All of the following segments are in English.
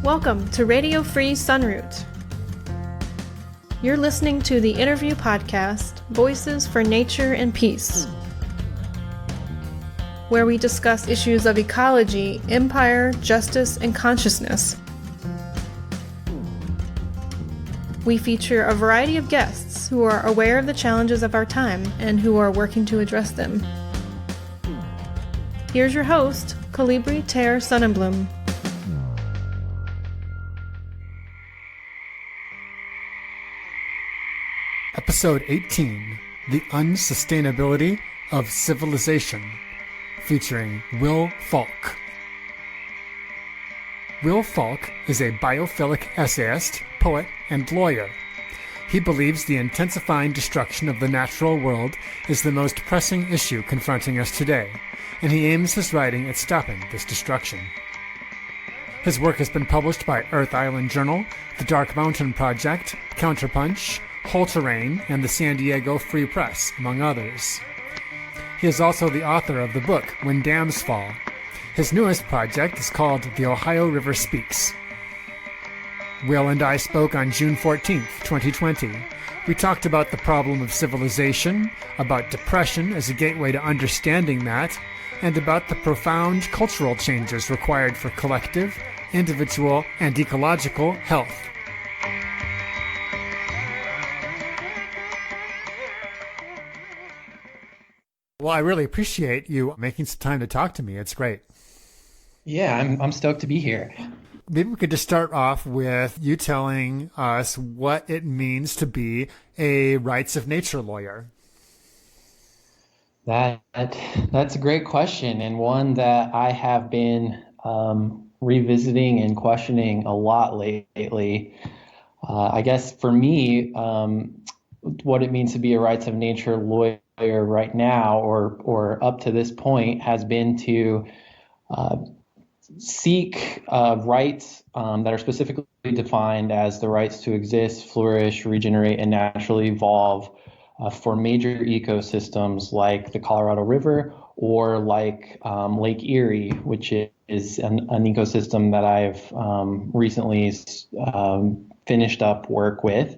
Welcome to Radio Free Sunroot. You're listening to the interview podcast, Voices for Nature and Peace, where we discuss issues of ecology, empire, justice, and consciousness. We feature a variety of guests who are aware of the challenges of our time and who are working to address them. Here's your host, Colibri Ter Sonnenblum. Episode 18, The Unsustainability of Civilization, featuring Will Falk. Will Falk is a biophilic essayist, poet, and lawyer. He believes the intensifying destruction of the natural world is the most pressing issue confronting us today, and he aims his writing at stopping this destruction. His work has been published by Earth Island Journal, the Dark Mountain Project, CounterPunch, Whole Terrain, and the San Diego Free Press, among others. He is also the author of the book When Dams Fall. His newest project is called The Ohio River Speaks. Will and I spoke on June 14th, 2020. We talked about the problem of civilization, about depression as a gateway to understanding that, and about the profound cultural changes required for collective, individual, and ecological health. Well, I really appreciate you making some time to talk to me. It's great. Yeah, I'm stoked to be here. Maybe we could just start off with you telling us what it means to be a rights of nature lawyer. That's a great question, and one that I have been revisiting and questioning a lot lately. I guess for me, what it means to be a rights of nature lawyer right now or up to this point has been to seek rights that are specifically defined as the rights to exist, flourish, regenerate, and naturally evolve for major ecosystems like the Colorado River or like Lake Erie, which is an ecosystem that I've recently finished up work with.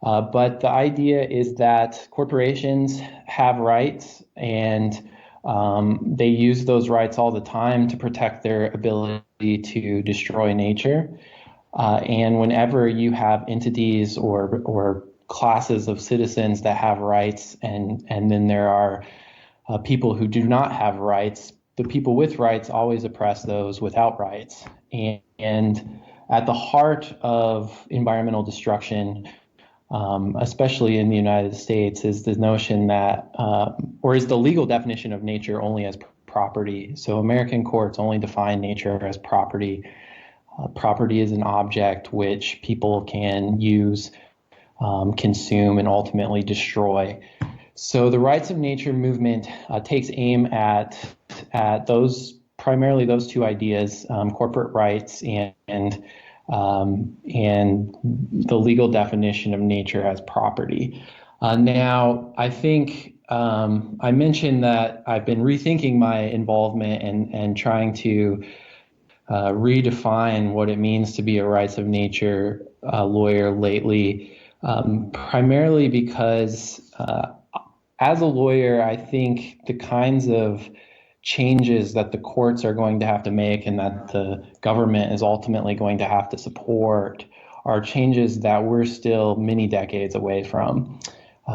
But the idea is that corporations have rights and they use those rights all the time to protect their ability to destroy nature. And whenever you have entities or classes of citizens that have rights and then there are people who do not have rights, the people with rights always oppress those without rights. And at the heart of environmental destruction, especially in the United States, is the notion that, or is the legal definition of nature only as property. So American courts only define nature as property. Property is an object which people can use, consume, and ultimately destroy. So the rights of nature movement takes aim at primarily those two ideas, corporate rights and the legal definition of nature as property. Now, I think I mentioned that I've been rethinking my involvement and trying to redefine what it means to be a rights of nature lawyer lately, primarily because as a lawyer, I think the kinds of changes that the courts are going to have to make and that the government is ultimately going to have to support are changes that we're still many decades away from.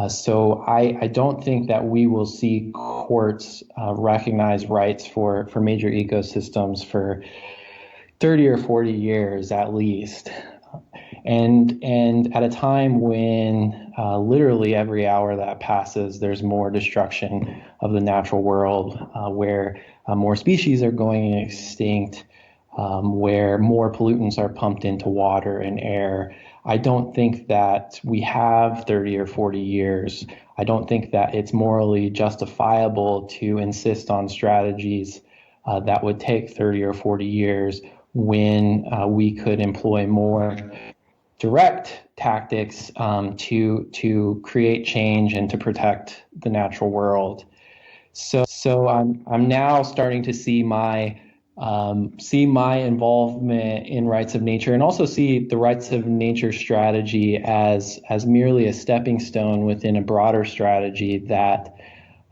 So I don't think that we will see courts recognize rights for major ecosystems for 30 or 40 years at least. And at a time when literally every hour that passes, there's more destruction of the natural world, where more species are going extinct, where more pollutants are pumped into water and air. I don't think that we have 30 or 40 years. I don't think that it's morally justifiable to insist on strategies that would take 30 or 40 years when we could employ more direct tactics to create change and to protect the natural world. So I'm now starting to see my see my involvement in rights of nature, and also see the rights of nature strategy as merely a stepping stone within a broader strategy that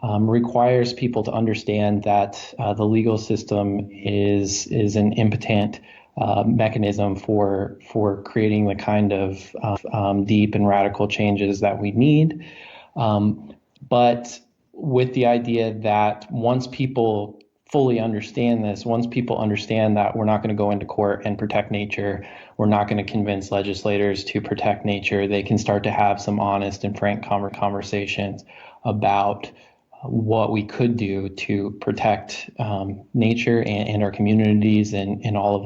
requires people to understand that the legal system is an impotent mechanism for creating the kind of deep and radical changes that we need. But with the idea that once people fully understand this, once people understand that we're not going to go into court and protect nature, we're not going to convince legislators to protect nature, they can start to have some honest and frank conversations about what we could do to protect nature and our communities and all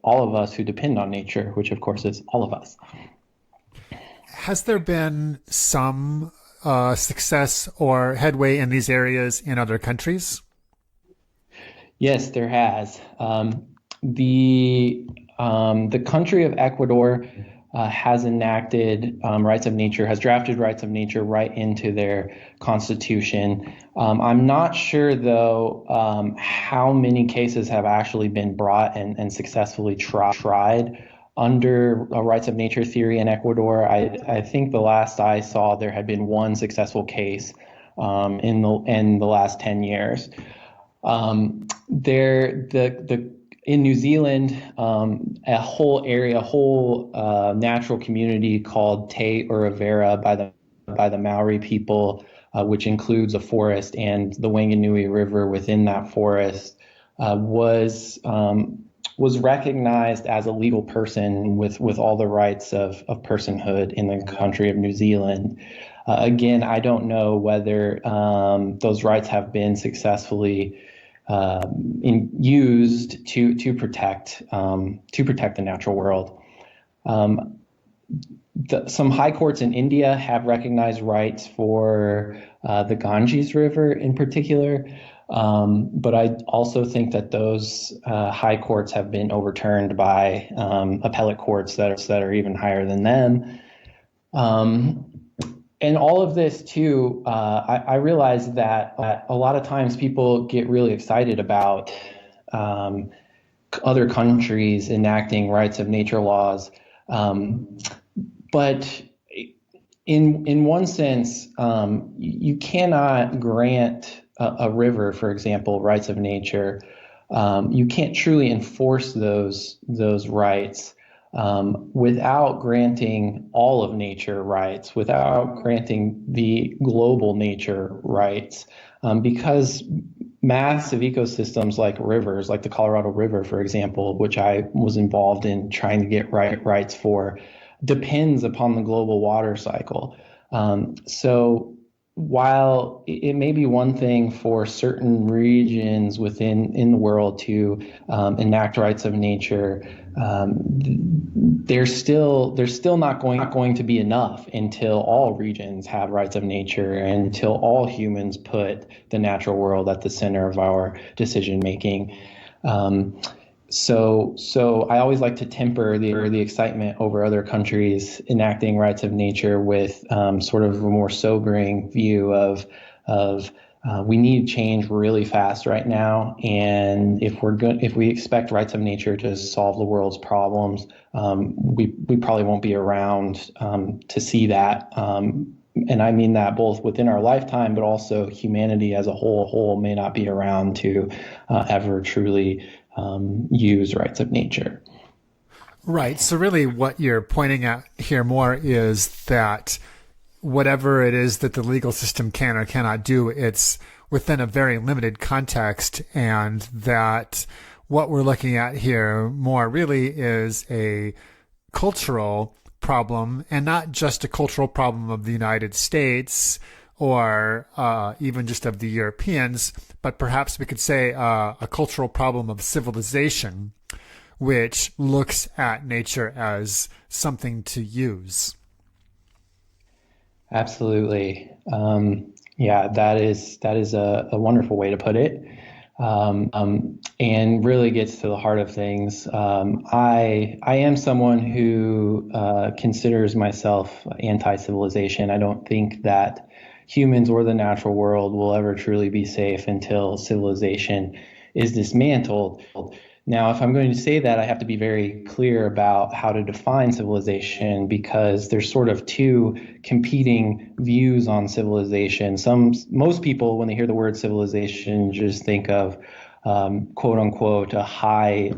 of us who depend on nature, which of course is all of us. Has there been some success or headway in these areas in other countries? Yes, there has. The country of Ecuador has enacted rights of nature, has drafted rights of nature right into their constitution. I'm not sure, though, how many cases have actually been brought and successfully tried under rights of nature theory in Ecuador. I think the last I saw, there had been one successful case in the last 10 years. In New Zealand, a whole natural community called Te Urevera by the Maori people, which includes a forest and the Wanganui River within that forest, was recognized as a legal person with all the rights of personhood in the country of New Zealand. Again, I don't know whether those rights have been successfully used to protect the natural world. Some high courts in India have recognized rights for the Ganges River in particular, but I also think that those high courts have been overturned by appellate courts that are even higher than them. And all of this too, I realize that a lot of times people get really excited about other countries enacting rights of nature laws. But in one sense, you cannot grant a river, for example, rights of nature. You can't truly enforce those rights without granting all of nature rights, without granting the global nature rights, because massive ecosystems like rivers, like the Colorado River, for example, which I was involved in trying to get rights for, depends upon the global water cycle. So while it may be one thing for certain regions in the world to enact rights of nature, there's still not going to be enough until all regions have rights of nature and until all humans put the natural world at the center of our decision making. So I always like to temper the excitement over other countries enacting rights of nature with sort of a more sobering view of we need change really fast right now, and if we expect rights of nature to solve the world's problems, we probably won't be around to see that. And I mean that both within our lifetime, but also humanity as a whole may not be around to ever truly use rights of nature. Right. So really what you're pointing at here more is that whatever it is that the legal system can or cannot do, it's within a very limited context, and that what we're looking at here more really is a cultural problem, and not just a cultural problem of the United States or even just of the Europeans, but perhaps we could say a cultural problem of civilization, which looks at nature as something to use. Absolutely. Yeah, that is a wonderful way to put it, and really gets to the heart of things. I am someone who considers myself anti-civilization. I don't think that humans or the natural world will ever truly be safe until civilization is dismantled. Now, if I'm going to say that, I have to be very clear about how to define civilization, because there's sort of two competing views on civilization. Most people, when they hear the word civilization, just think of quote unquote a high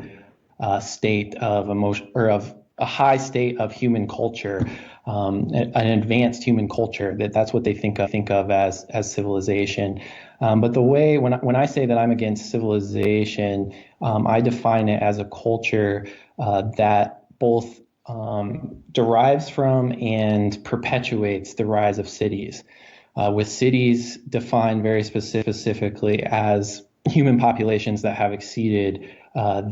state of emotion, or of a high state of human culture, an advanced human culture. That's what they think of as civilization. But the way when I say that I'm against civilization, I define it as a culture that both derives from and perpetuates the rise of cities, with cities defined very specifically as human populations that have exceeded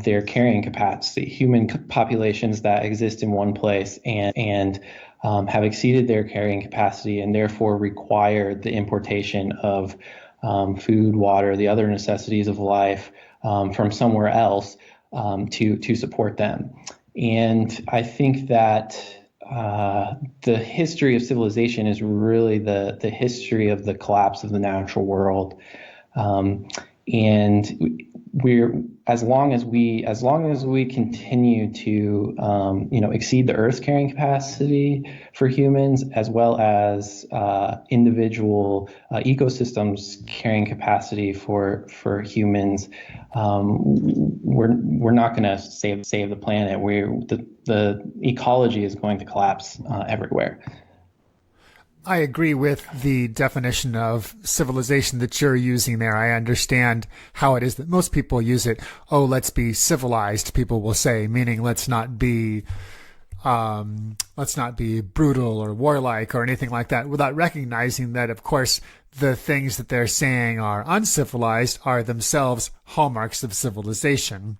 their carrying capacity, human populations that exist in one place and have exceeded their carrying capacity, and therefore require the importation of food, water, the other necessities of life from somewhere else to support them. And I think that the history of civilization is really the history of the collapse of the natural world. And as long as we continue to exceed the Earth's carrying capacity for humans, as well as individual ecosystems carrying capacity for humans, we're not going to save the planet. The ecology is going to collapse everywhere. I agree with the definition of civilization that you're using there. I understand how it is that most people use it. Oh, let's be civilized, people will say, meaning let's not be brutal or warlike or anything like that, without recognizing that, of course, the things that they're saying are uncivilized are themselves hallmarks of civilization.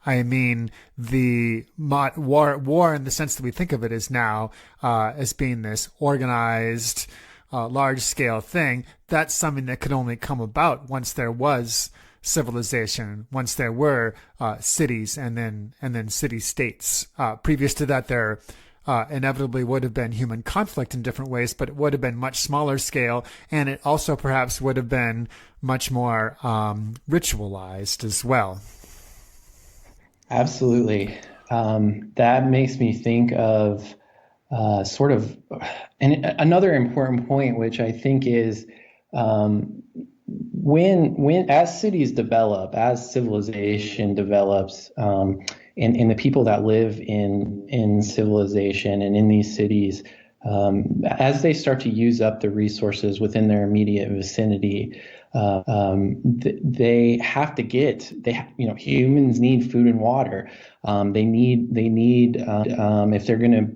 I mean, the Mott War, in the sense that we think of it as now, as being this organized, large-scale thing, that's something that could only come about once there was civilization, once there were cities and then city-states. Previous to that, there inevitably would have been human conflict in different ways, but it would have been much smaller scale, and it also perhaps would have been much more ritualized as well. Absolutely. That makes me think of and another important point, which I think is when as cities develop, as civilization develops, and the people that live in civilization and in these cities, as they start to use up the resources within their immediate vicinity, they have to humans need food and water. They need if they're going to,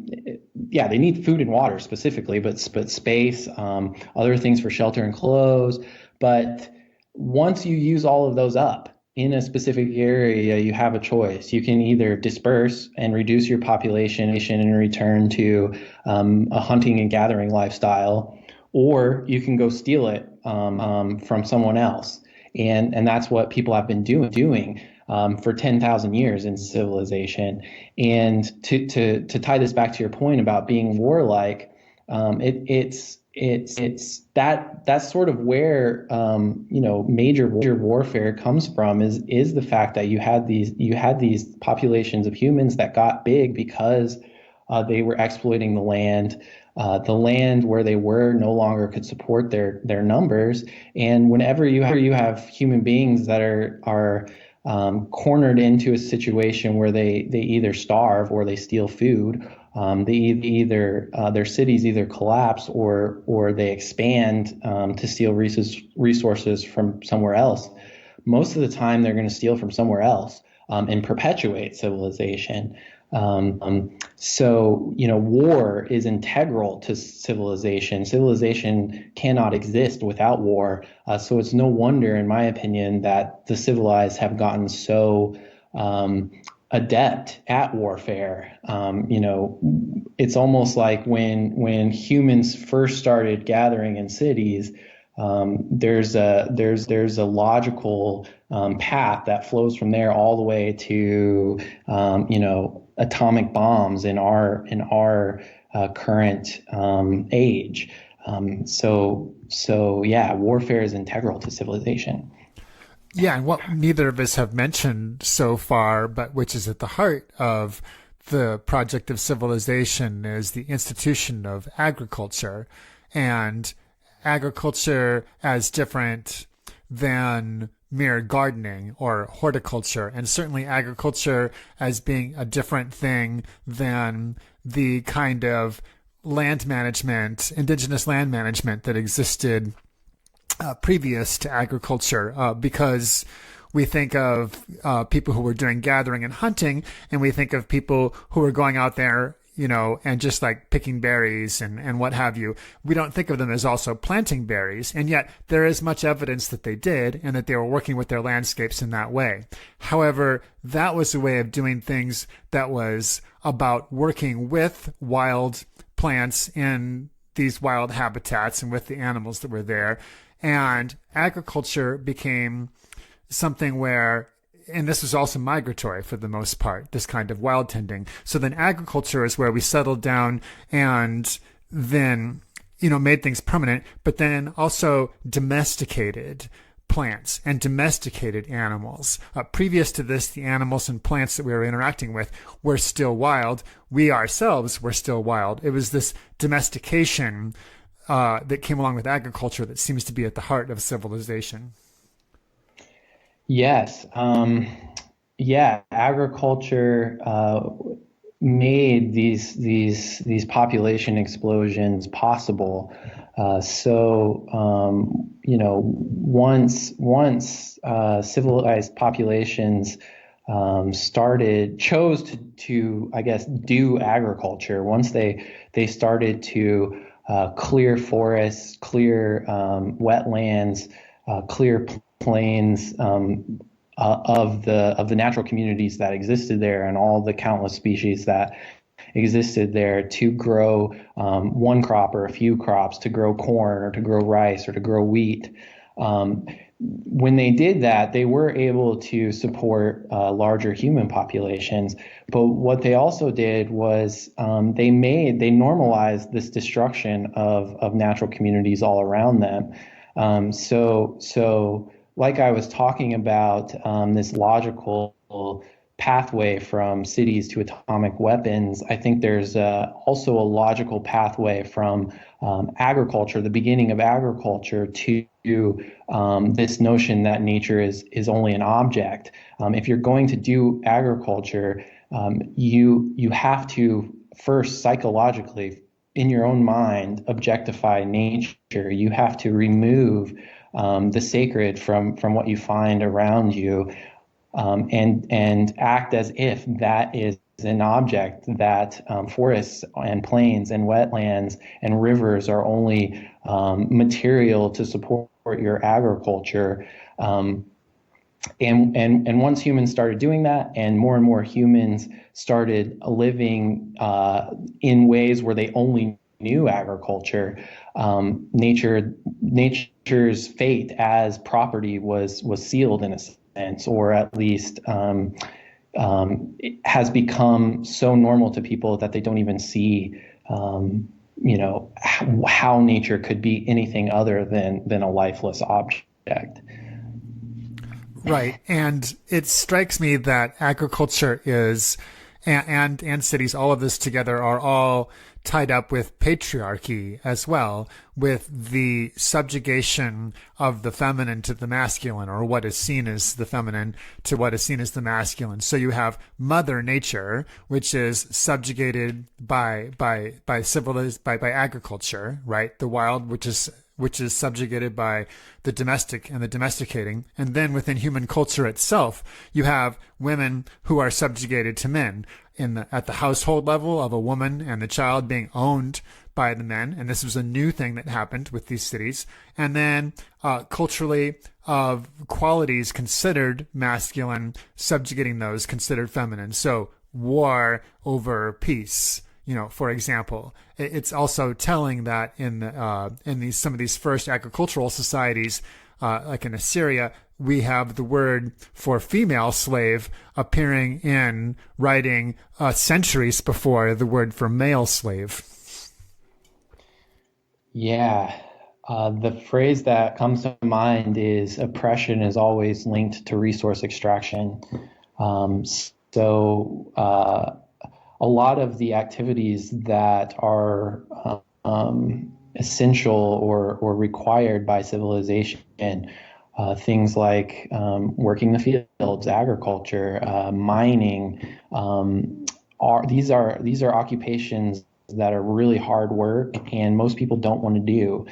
they need food and water specifically, but space, other things for shelter and clothes. But once you use all of those up in a specific area, you have a choice. You can either disperse and reduce your population and return to a hunting and gathering lifestyle, or you can go steal it from someone else. And that's what people have been doing for 10,000 years in civilization. And to tie this back to your point about being warlike, it's that's sort of where major warfare comes from, is the fact that you had these populations of humans that got big because they were exploiting the land. The land where they were no longer could support their numbers, and whenever you have human beings that are cornered into a situation where they either starve or they steal food, their cities either collapse or they expand to steal resources from somewhere else. Most of the time, they're going to steal from somewhere else and perpetuate civilization. So war is integral to civilization. Civilization cannot exist without war. So it's no wonder, in my opinion, that the civilized have gotten so adept at warfare. It's almost like when humans first started gathering in cities, there's a logical path that flows from there all the way to atomic bombs in our current age. So warfare is integral to civilization. Yeah, and what neither of us have mentioned so far, but which is at the heart of the project of civilization, is the institution of agriculture, and agriculture as different than mere gardening or horticulture, and certainly agriculture as being a different thing than the kind of land management, indigenous land management that existed previous to agriculture, because we think of people who were doing gathering and hunting, and we think of people who were going out there, and just like picking berries and what have you. We don't think of them as also planting berries, and yet there is much evidence that they did and that they were working with their landscapes in that way. However, that was a way of doing things that was about working with wild plants in these wild habitats and with the animals that were there. And agriculture became something where, and this was also migratory for the most part, this kind of wild tending. So then agriculture is where we settled down and then, made things permanent, but then also domesticated plants and domesticated animals. Previous to this, the animals and plants that we were interacting with were still wild. We ourselves were still wild. It was this domestication that came along with agriculture that seems to be at the heart of civilization. Yes. Agriculture made these population explosions possible. Once civilized populations chose to, I guess, do agriculture, once they started to clear forests, clear wetlands, clear plains of the natural communities that existed there, and all the countless species that existed there, to grow one crop or a few crops, to grow corn or to grow rice or to grow wheat. When they did that, they were able to support larger human populations. But what they also did was they normalized this destruction of natural communities all around them. So like I was talking about, this logical pathway from cities to atomic weapons, I think there's also a logical pathway from agriculture, the beginning of agriculture, to this notion that nature is only an object. If you're going to do agriculture, you have to first psychologically, in your own mind, objectify nature. You have to remove the sacred from what you find around you, and act as if that is an object, that forests and plains and wetlands and rivers are only material to support your agriculture. And once humans started doing that, and more humans started living in ways where they only knew agriculture, nature's fate as property was sealed in a sense, or at least it has become so normal to people that they don't even see how nature could be anything other than a lifeless object. Right. And it strikes me that agriculture is, and cities, all of this together are all tied up with patriarchy as well, with the subjugation of the feminine to the masculine, or what is seen as the feminine to what is seen as the masculine. So you have Mother Nature, which is subjugated by agriculture, right? The wild, which is subjugated by the domestic and the domesticating. And then within human culture itself, you have women who are subjugated to men at the household level, of a woman and the child being owned by the men. And this was a new thing that happened with these cities. And then culturally, of qualities considered masculine, subjugating those considered feminine. So war over peace, for example. It's also telling that in some of these first agricultural societies, like in Assyria, we have the word for female slave appearing in writing centuries before the word for male slave. Yeah. The phrase that comes to mind is oppression is always linked to resource extraction. Um, so a lot of the activities that are essential or required by civilization, things like working the fields, agriculture, mining, these are occupations that are really hard work and most people don't want to do.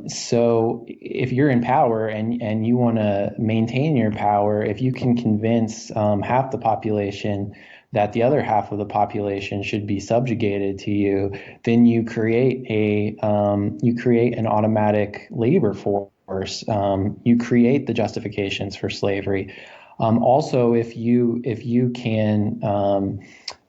So if you're in power and you want to maintain your power, if you can convince half the population that the other half of the population should be subjugated to you, then you create an automatic labor force. You create the justifications for slavery. Also, if you can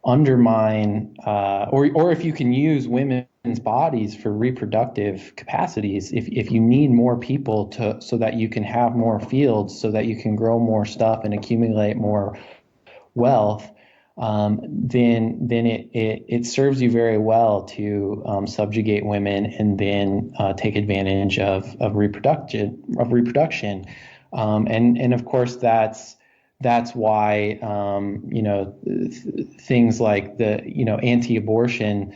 undermine or if you can use women's bodies for reproductive capacities, if you need more people so that you can have more fields, so that you can grow more stuff and accumulate more wealth, then it serves you very well to subjugate women and then take advantage of reproduction, and of course that's why things like the anti-abortion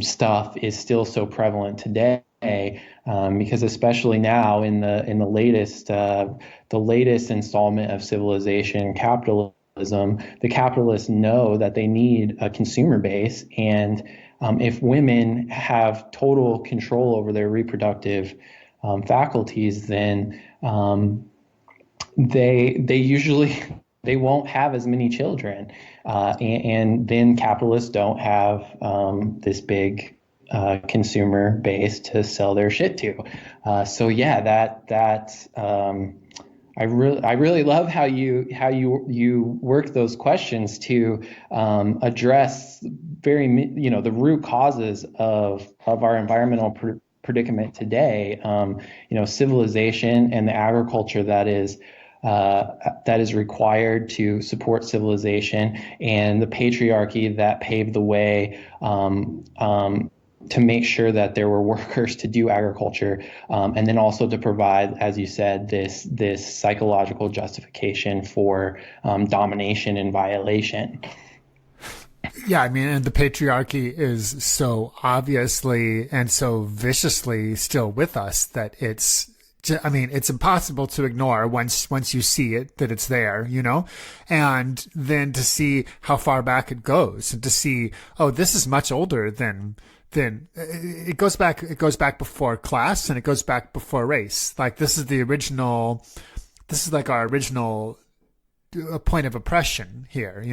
stuff is still so prevalent today, because especially now in the latest installment of civilization, capitalism, the capitalists know that they need a consumer base, and if women have total control over their reproductive faculties, then they usually they won't have as many children, and then capitalists don't have this big consumer base to sell their shit to. So yeah, that I really love how you work those questions to address the root causes of our environmental predicament today. Civilization and the agriculture that is required to support civilization, and the patriarchy that paved the way to make sure that there were workers to do agriculture, and then also to provide, as you said, this psychological justification for domination and violation. Yeah, I mean, and the patriarchy is so obviously and so viciously still with us that it's impossible to ignore once you see it, that it's there, and then to see how far back it goes, and to see, oh, this is much older than it goes back before class, and it goes back before race. Like this is like our original point of oppression here,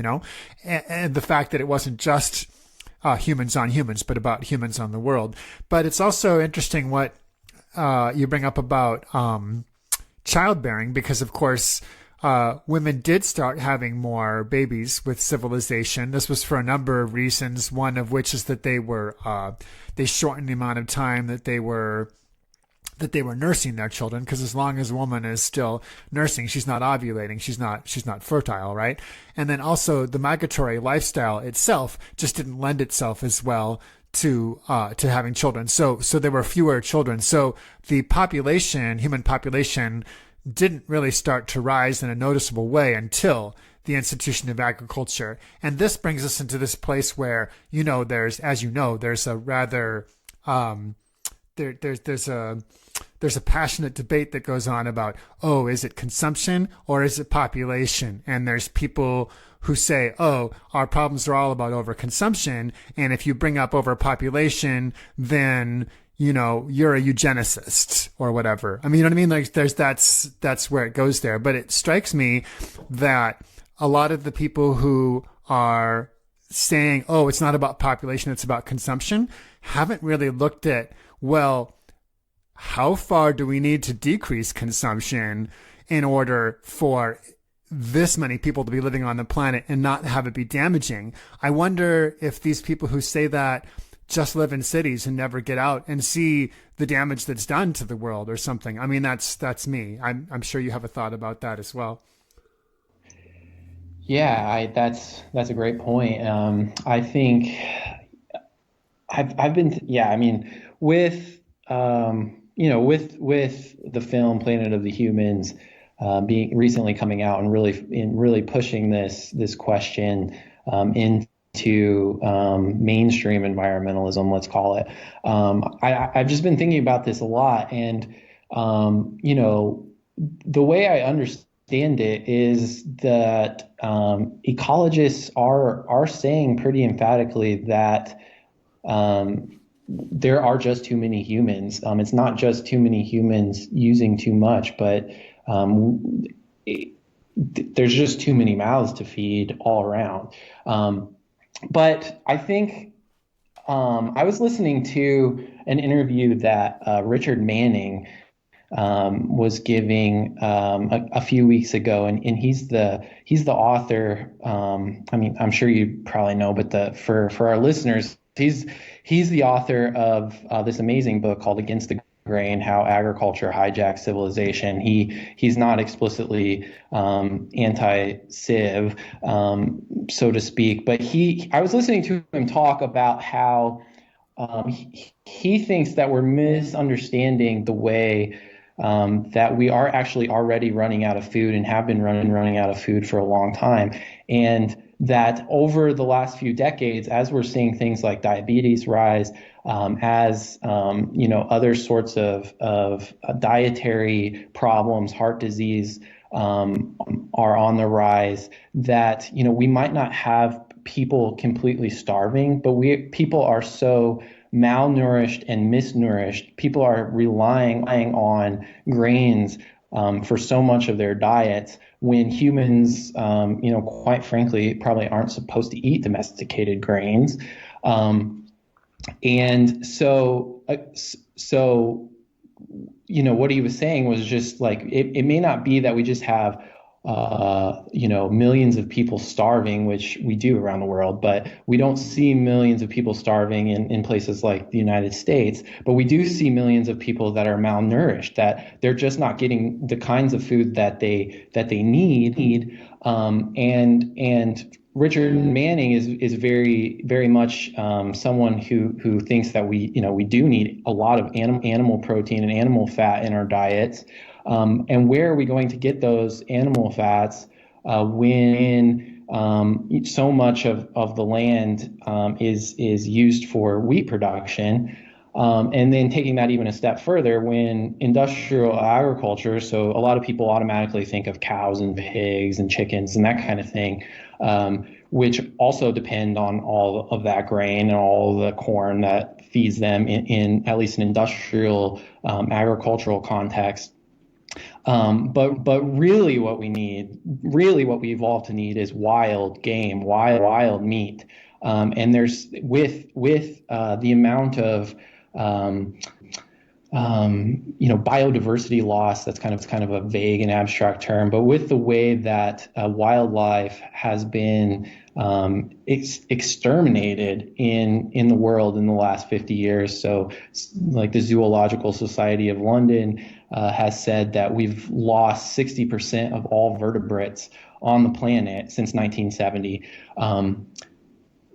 and the fact that it wasn't just humans on humans, but about humans on the world. But it's also interesting what you bring up about childbearing, because of course women did start having more babies with civilization. This was for a number of reasons, one of which is that they shortened the amount of time that they were nursing their children, because as long as a woman is still nursing, she's not ovulating, she's not fertile, right? And then also the migratory lifestyle itself just didn't lend itself as well to having children. So there were fewer children. So the human population didn't really start to rise in a noticeable way until the institution of agriculture. And this brings us into this place where, there's a rather, there's a passionate debate that goes on about, oh, is it consumption or is it population? And there's people who say, oh, our problems are all about overconsumption, and if you bring up overpopulation, then you're a eugenicist or whatever. I mean, you know what I mean? Like that's where it goes there. But it strikes me that a lot of the people who are saying, oh, it's not about population, it's about consumption, haven't really looked at, well, how far do we need to decrease consumption in order for this many people to be living on the planet and not have it be damaging? I wonder if these people who say that just live in cities and never get out and see the damage that's done to the world or something. I mean, that's me. I'm sure you have a thought about that as well. Yeah, that's a great point. I think I mean, with with the film Planet of the Humans being recently coming out and really pushing this question into mainstream environmentalism, let's call it. I've just been thinking about this a lot, and the way I understand it is that ecologists are saying pretty emphatically that there are just too many humans. It's not just too many humans using too much, but there's just too many mouths to feed all around. But I think I was listening to an interview that Richard Manning was giving a few weeks ago, and he's the author. I mean, I'm sure you probably know, but for our listeners, he's the author of this amazing book called Against the Grain: How Agriculture Hijacked Civilization. He's not explicitly anti-civ, so to speak, but I was listening to him talk about how he thinks that we're misunderstanding the way that we are actually already running out of food and have been running out of food for a long time. And that over the last few decades, as we're seeing things like diabetes rise, as other sorts of dietary problems, heart disease are on the rise, that we might not have people completely starving, but people are so malnourished and misnourished. People are relying on grains for so much of their diets, when humans, quite frankly, probably aren't supposed to eat domesticated grains. And so, what he was saying was just like, it may not be that we just have millions of people starving, which we do around the world, but we don't see millions of people starving in places like the United States. But we do see millions of people that are malnourished, that they're just not getting the kinds of food that they need. And Richard Manning is very, very much someone who thinks that we do need a lot of animal protein and animal fat in our diets. And where are we going to get those animal fats when so much of the land is used for wheat production? And then taking that even a step further, when industrial agriculture, so a lot of people automatically think of cows and pigs and chickens and that kind of thing, which also depend on all of that grain and all the corn that feeds them in at least an industrial agricultural context. But really what we evolved to need is wild game, wild meat. And there's with the amount of biodiversity loss, that's kind of a vague and abstract term, but with the way that wildlife has been exterminated in the world in the last 50 years. So like the Zoological Society of London has said that we've lost 60% of all vertebrates on the planet since 1970.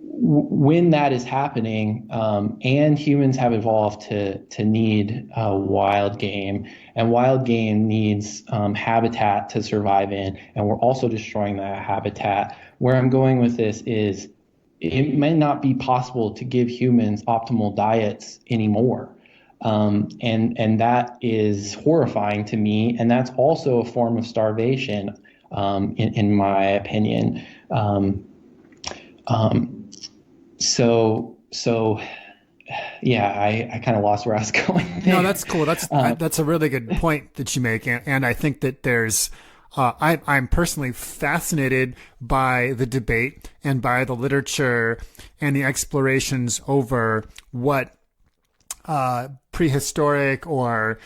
When that is happening, and humans have evolved to need wild game, and wild game needs habitat to survive in, and we're also destroying that habitat. Where I'm going with this is it may not be possible to give humans optimal diets anymore. And that is horrifying to me, and that's also a form of starvation, in my opinion. So yeah, I kind of lost where I was going there. No, that's cool. That's a really good point that you make, and I think that there's. I'm personally fascinated by the debate and by the literature and the explorations over what prehistoric or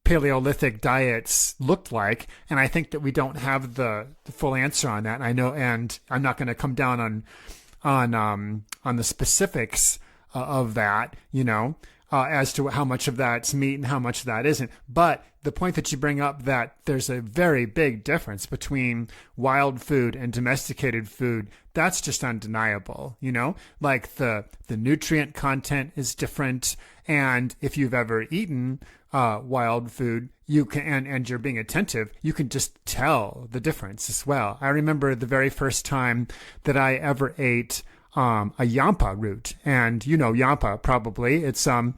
Paleolithic diets looked like, and I think that we don't have the full answer on that. And I know, and I'm not going to come down on the specifics of that, as to how much of that's meat and how much of that isn't. But the point that you bring up, that there's a very big difference between wild food and domesticated food, that's just undeniable. Like the nutrient content is different. And if you've ever eaten wild food, you can, and you're being attentive, you can just tell the difference as well. I remember the very first time that I ever ate a yampa root, and yampa probably. It's a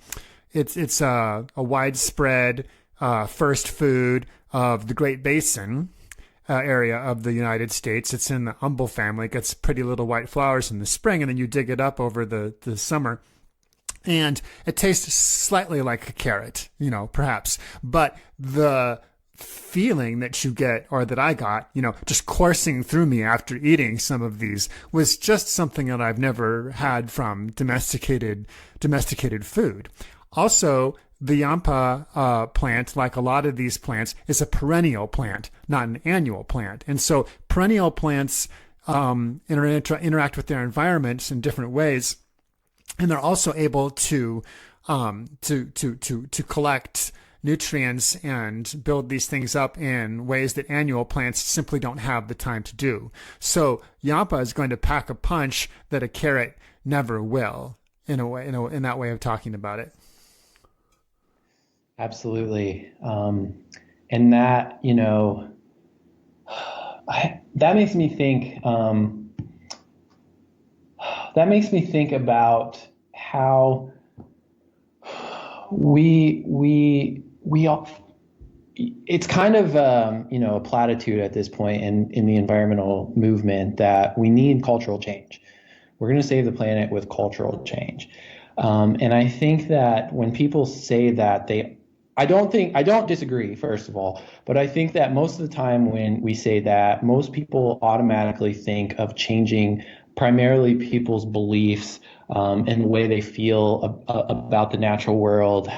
widespread first food of the Great Basin area of the United States. It's in the umbel family. It gets pretty little white flowers in the spring, and then you dig it up over the summer. And it tastes slightly like a carrot, perhaps. But the feeling that you get, or that I got, just coursing through me after eating some of these, was just something that I've never had from domesticated food. Also, the yampa plant, like a lot of these plants, is a perennial plant, not an annual plant. And so perennial plants interact with their environments in different ways. And they're also able to collect nutrients and build these things up in ways that annual plants simply don't have the time to do. So yampa is going to pack a punch that a carrot never will, in that way of talking about it. Absolutely, and that that makes me think. That makes me think about how we all, it's kind of a platitude at this point in the environmental movement that we need cultural change. We're going to save the planet with cultural change, and I think that when people say that, I don't disagree, first of all, but I think that most of the time when we say that, most people automatically think of changing primarily people's beliefs and the way they feel about the natural world.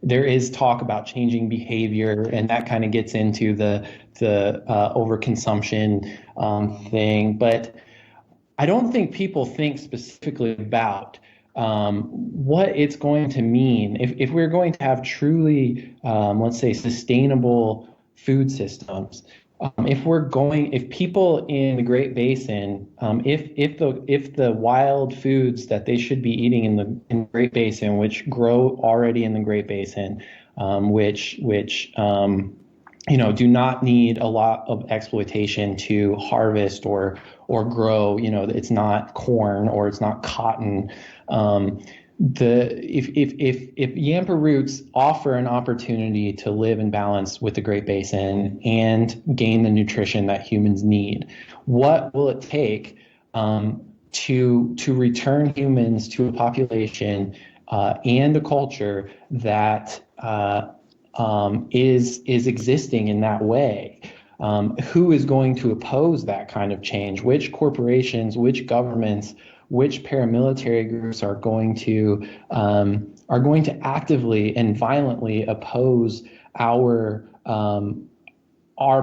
There is talk about changing behavior, and that kind of gets into the overconsumption thing. But I don't think people think specifically about what it's going to mean if we're going to have truly, let's say, sustainable food systems. If people in the Great Basin, if the wild foods that they should be eating in the Great Basin, which grow already in the Great Basin, which do not need a lot of exploitation to harvest or grow. It's not corn or it's not cotton. If yampa roots offer an opportunity to live in balance with the Great Basin and gain the nutrition that humans need, what will it take to return humans to a population and a culture that is existing in that way? Who is going to oppose that kind of change? Which corporations, which governments, which paramilitary groups are going to actively and violently oppose our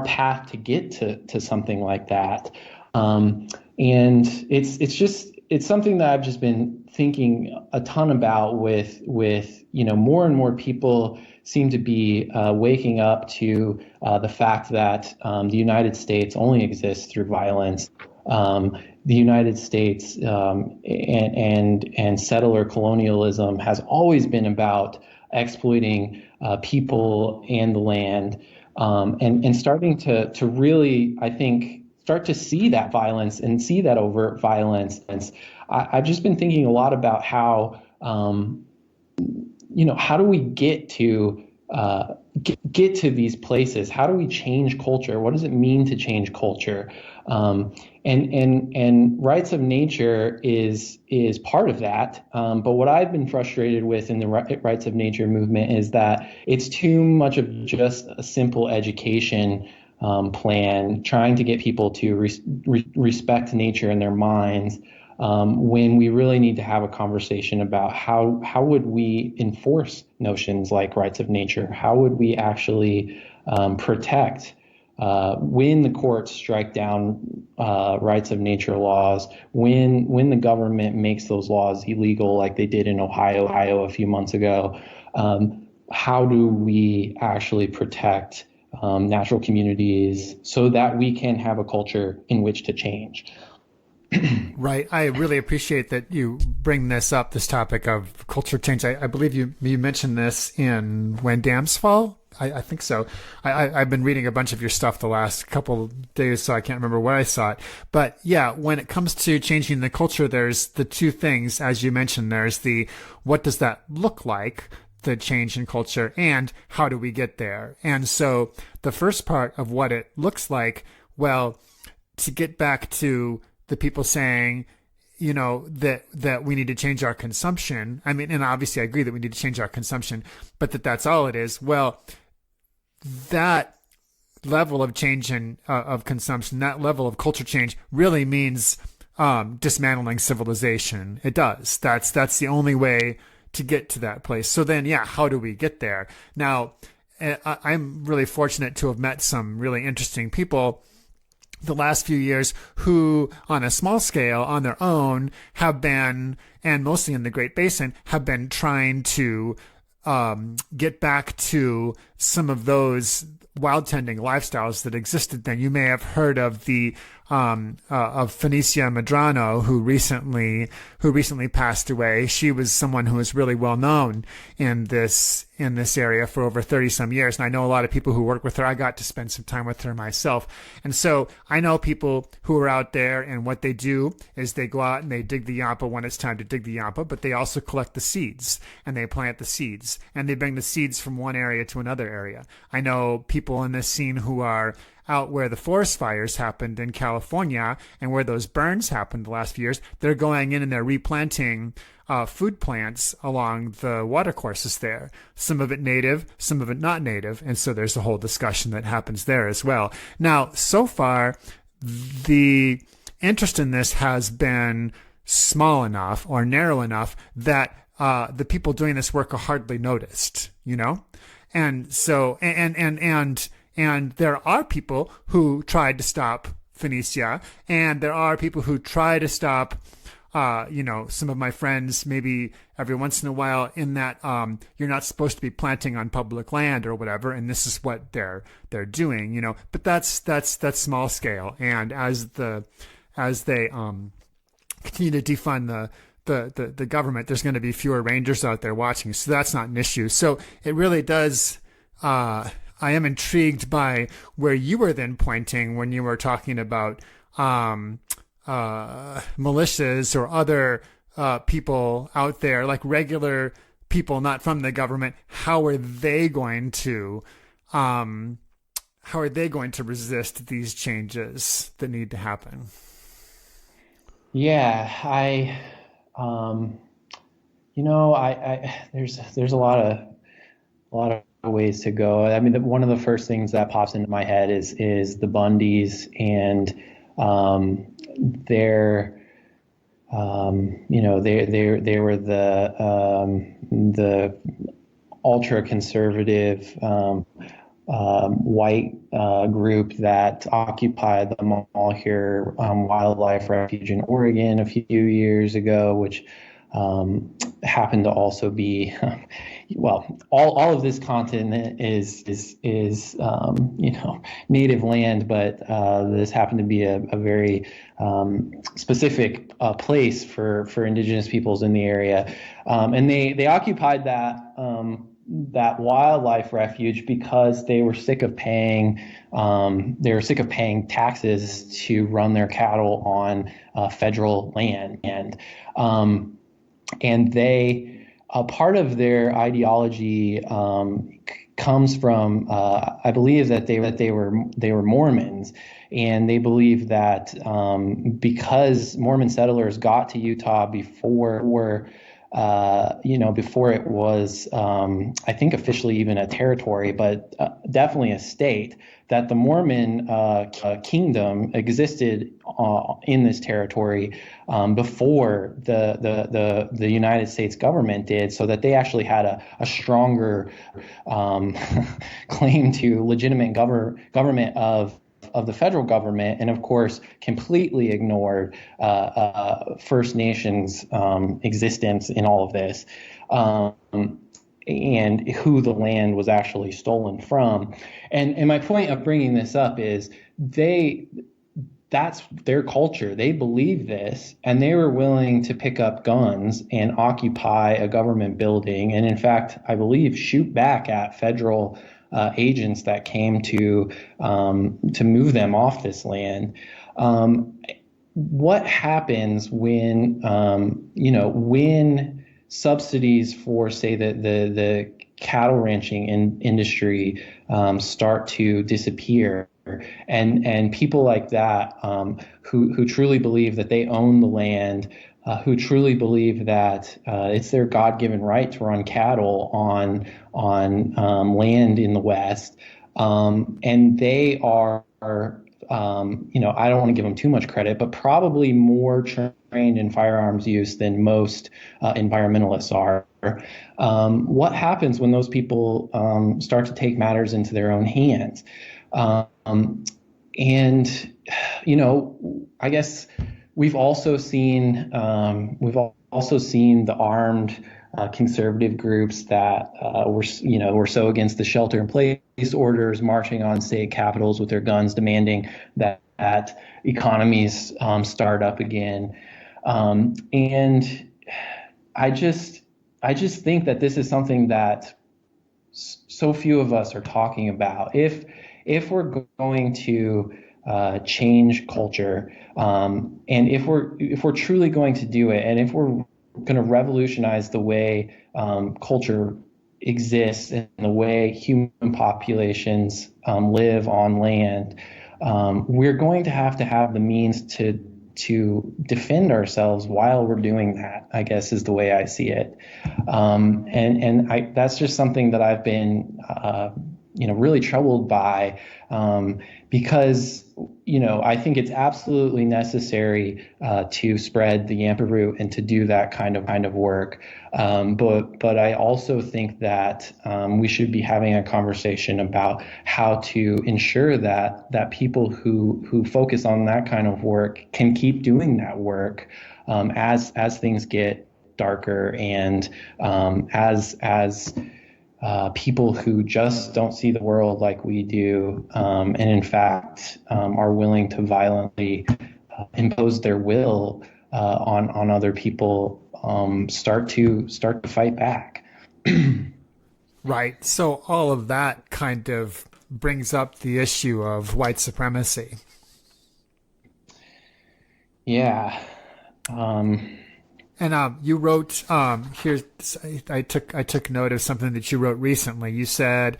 path to get to something like that? And it's something that I've just been thinking a ton about with more and more people seem to be waking up to the fact that the United States only exists through violence. The United States and settler colonialism has always been about exploiting people and the land, and starting to really, I think, start to see that violence and see that overt violence. And I've just been thinking a lot about how, how do we get to these places? How do we change culture? What does it mean to change culture? And rights of nature is part of that. But what I've been frustrated with in the rights of nature movement is that it's too much of just a simple education plan, trying to get people to respect nature in their minds, when we really need to have a conversation about how would we enforce notions like rights of nature? How would we actually protect when the courts strike down rights of nature laws, when the government makes those laws illegal, like they did in Ohio a few months ago, how do we actually protect natural communities so that we can have a culture in which to change? Right. I really appreciate that you bring this up, this topic of culture change. I believe you mentioned this in When Dams Fall. I think so. I've been reading a bunch of your stuff the last couple of days, so I can't remember where I saw it. But yeah, when it comes to changing the culture, there's the two things, as you mentioned. There's the, what does that look like, the change in culture, and how do we get there? And so the first part of what it looks like, well, to get back to the people saying, you know, that we need to change our consumption. I mean, and obviously I agree that we need to change our consumption, but that's all it is. Well, that level of change of consumption, that level of culture change really means dismantling civilization. It does. That's the only way to get to that place. So then, yeah, how do we get there? Now, I'm really fortunate to have met some really interesting people the last few years who, on a small scale, on their own, have been, and mostly in the Great Basin, have been trying to get back to some of those wild tending lifestyles that existed then. You may have heard of the of Phoenicia Medrano, who recently passed away. She was someone who was really well known in this area for over 30 some years. And I know a lot of people who work with her. I got to spend some time with her myself. And so I know people who are out there, and what they do is they go out and they dig the yampa when it's time to dig the yampa, but they also collect the seeds and they plant the seeds and they bring the seeds from one area to another area. I know people in this scene who are out where the forest fires happened in California and where those burns happened the last few years. They're going in and they're replanting food plants along the watercourses there. Some of it native, some of it not native. And so there's a whole discussion that happens there as well. Now, so far, the interest in this has been small enough or narrow enough that the people doing this work are hardly noticed, you know? And so, and there are people who tried to stop Phoenicia, and there are people who try to stop, some of my friends, maybe every once in a while, in that you're not supposed to be planting on public land or whatever, and this is what they're doing, you know. But that's small scale, and as they continue to defund the government, there's going to be fewer rangers out there watching, so that's not an issue. So it really does. I am intrigued by where you were then pointing when you were talking about militias or other people out there, like regular people not from the government. How are they going to resist these changes that need to happen? Yeah, there's a lot of ways to go. I mean, one of the first things that pops into my head is the Bundys and they were the ultra conservative white group that occupied the Malheur Wildlife Refuge in Oregon a few years ago, which happened to also be, all of this continent is native land, but this happened to be a very specific place for indigenous peoples in the area, and they occupied that wildlife refuge because they were sick of paying taxes to run their cattle on federal land, and they part of their ideology comes from I believe that they were Mormons, and they believe that because Mormon settlers got to Utah before before it was, I think, officially even a territory, but definitely a state, that the Mormon kingdom existed in this territory before the United States government did, so that they actually had a stronger claim to legitimate government of the federal government, and of course completely ignored First Nations existence in all of this, and who the land was actually stolen from. And my point of bringing this up is that's their culture. They believe this, and they were willing to pick up guns and occupy a government building, and in fact, I believe, shoot back at federal agents that came to move them off this land. What happens when when subsidies for, say, the cattle ranching industry start to disappear, and people like that who truly believe that they own the land, who truly believe that it's their God-given right to run cattle on land in the West, and they are, I don't want to give them too much credit, but probably more trained in firearms use than most environmentalists are. What happens when those people start to take matters into their own hands? I guess we've also seen the armed conservative groups that were so against the shelter-in-place orders, marching on state capitals with their guns, demanding that economies start up again. And I just think that this is something that so few of us are talking about. If we're going to change culture, and if we're truly going to do it, and if we're going to revolutionize the way culture exists and the way human populations live on land, we're going to have the means to defend ourselves while we're doing that, I guess, is the way I see it. That's just something that I've been really troubled by, because I think it's absolutely necessary to spread the yampa root and to do that kind of work. But I also think that we should be having a conversation about how to ensure that people who focus on that kind of work can keep doing that work as things get darker, and as people who just don't see the world like we do, and in fact are willing to violently impose their will on other people, start to fight back. Right. So all of that kind of brings up the issue of white supremacy. Yeah. And you wrote here. I took note of something that you wrote recently. You said,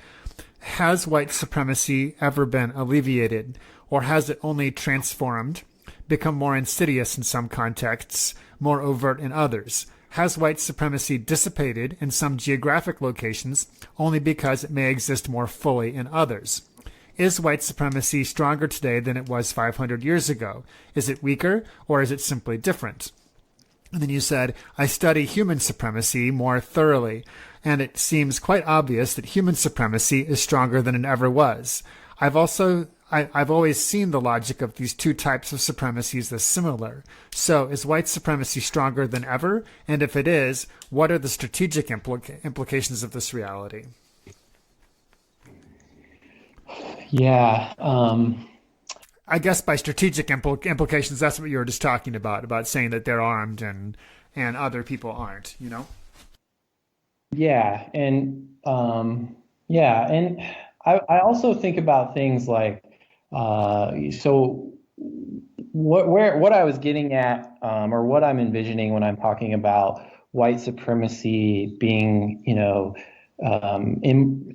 "Has white supremacy ever been alleviated, or has it only transformed, become more insidious in some contexts, more overt in others? Has white supremacy dissipated in some geographic locations only because it may exist more fully in others? Is white supremacy stronger today than it was 500 years ago? Is it weaker, or is it simply different?" And then you said, "I study human supremacy more thoroughly, and it seems quite obvious that human supremacy is stronger than it ever was. I've always seen the logic of these two types of supremacies as similar. So is white supremacy stronger than ever? And if it is, what are the strategic implications of this reality?" Yeah. I guess by strategic implications, that's what you were just talking about saying that they're armed and other people aren't, Yeah. And I also think about things like, so what I was getting at, or what I'm envisioning when I'm talking about white supremacy being,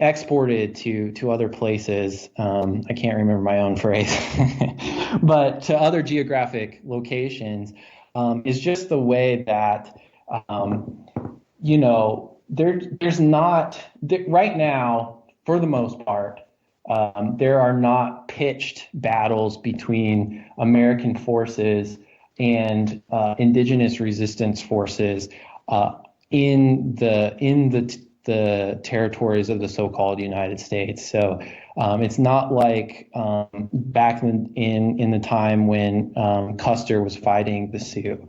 exported to other places. I can't remember my own phrase, but to other geographic locations, is just the way that there's not right now, for the most part, there are not pitched battles between American forces and indigenous resistance forces in the territories of the so-called United States. So it's not like back in the time when Custer was fighting the Sioux.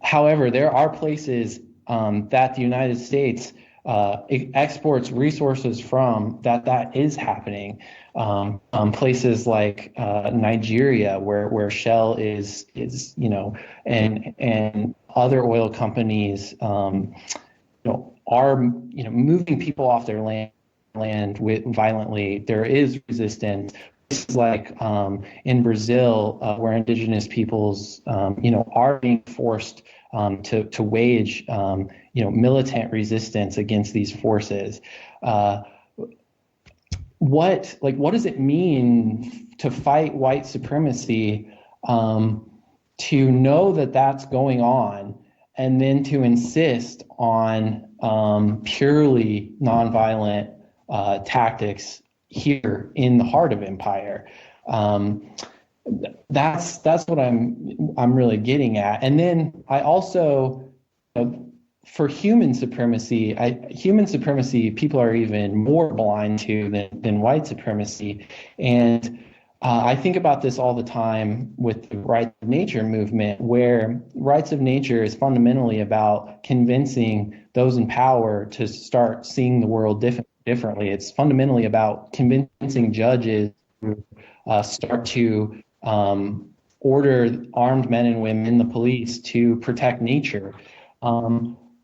However, there are places that the United States exports resources from that is happening. Places like Nigeria, where Shell is and other oil companies are moving people off their land violently. There is resistance. Places like in Brazil, where indigenous peoples are being forced to wage militant resistance against these forces. What does it mean to fight white supremacy? To know that that's going on, and then to insist on purely nonviolent tactics here in the heart of empire. That's what I'm really getting at. And then I also, for human supremacy, people are even more blind to than white supremacy. And I think about this all the time with the rights of nature movement, where rights of nature is fundamentally about convincing those in power to start seeing the world differently. It's fundamentally about convincing judges to start to order armed men and women, the police, to protect nature.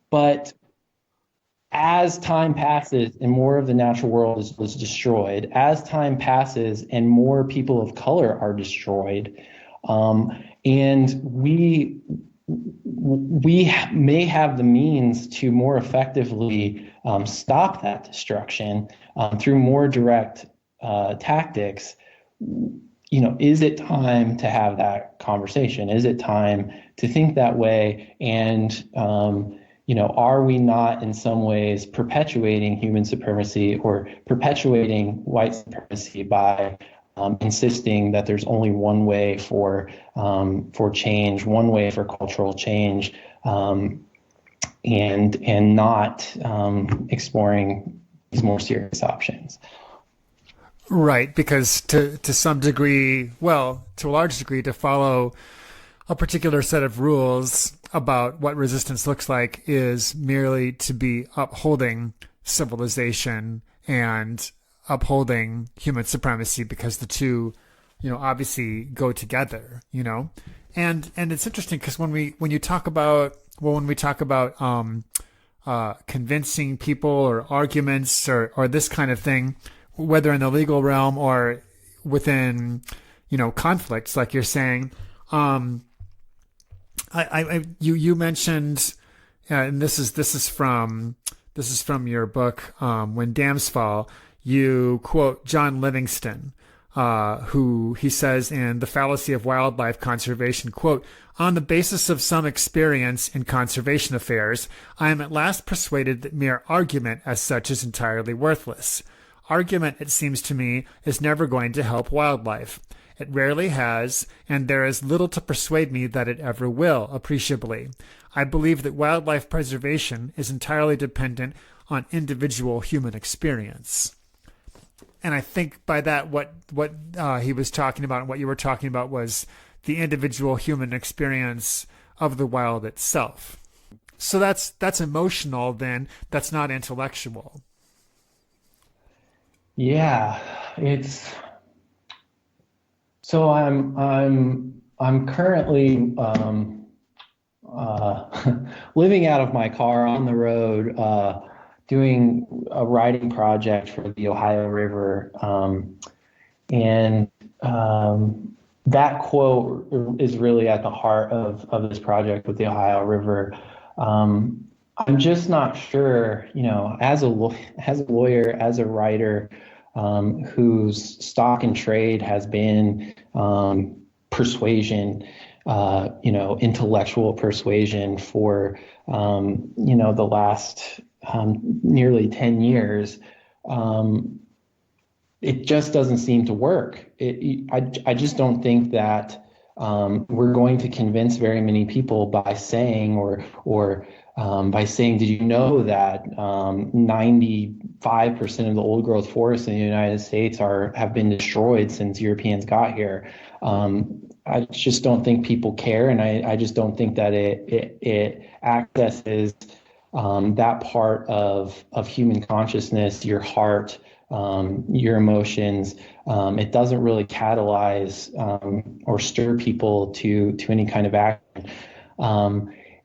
But as time passes and more of the natural world is destroyed, as time passes and more people of color are destroyed, and we may have the means to more effectively stop that destruction through more direct tactics, is it time to have that conversation? Is it time to think that way? And are we not in some ways perpetuating human supremacy or perpetuating white supremacy by insisting that there's only one way for change, one way for cultural change, and not exploring these more serious options? Right, because to some degree, well, to a large degree, to follow a particular set of rules about what resistance looks like is merely to be upholding civilization and upholding human supremacy, because the two, obviously go together, and it's interesting because when we talk about convincing people or arguments or this kind of thing, whether in the legal realm or within, conflicts, like you're saying, you mentioned, and this is from your book, When Dams Fall. You quote John Livingston, who he says in The Fallacy of Wildlife Conservation, quote, "On the basis of some experience in conservation affairs, I am at last persuaded that mere argument as such is entirely worthless. Argument, it seems to me, is never going to help wildlife. It rarely has, and there is little to persuade me that it ever will, appreciably. I believe that wildlife preservation is entirely dependent on individual human experience." And I think by that, what he was talking about and what you were talking about was the individual human experience of the wild itself. So that's emotional then, that's not intellectual. Yeah, so I'm currently living out of my car on the road, doing a writing project for the Ohio River, and that quote is really at the heart of this project with the Ohio River. I'm just not sure, as a lawyer, as a writer, whose stock and trade has been persuasion, intellectual persuasion for, the last nearly 10 years, it just doesn't seem to work. I just don't think that we're going to convince very many people by saying by saying, did you know that 95% of the old growth forests in the United States have been destroyed since Europeans got here? I just don't think people care, and I just don't think that it accesses that part of human consciousness, your heart, your emotions. It doesn't really catalyze or stir people to any kind of action.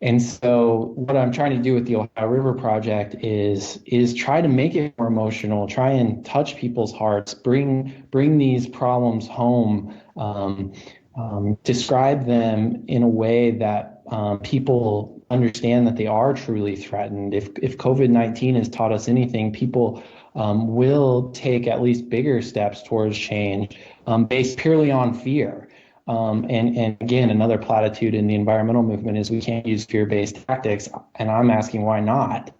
And so what I'm trying to do with the Ohio River Project is try to make it more emotional, try and touch people's hearts, bring these problems home, describe them in a way that people understand that they are truly threatened. If COVID-19 has taught us anything, people will take at least bigger steps towards change based purely on fear. And again, another platitude in the environmental movement is we can't use fear-based tactics, and I'm asking why not?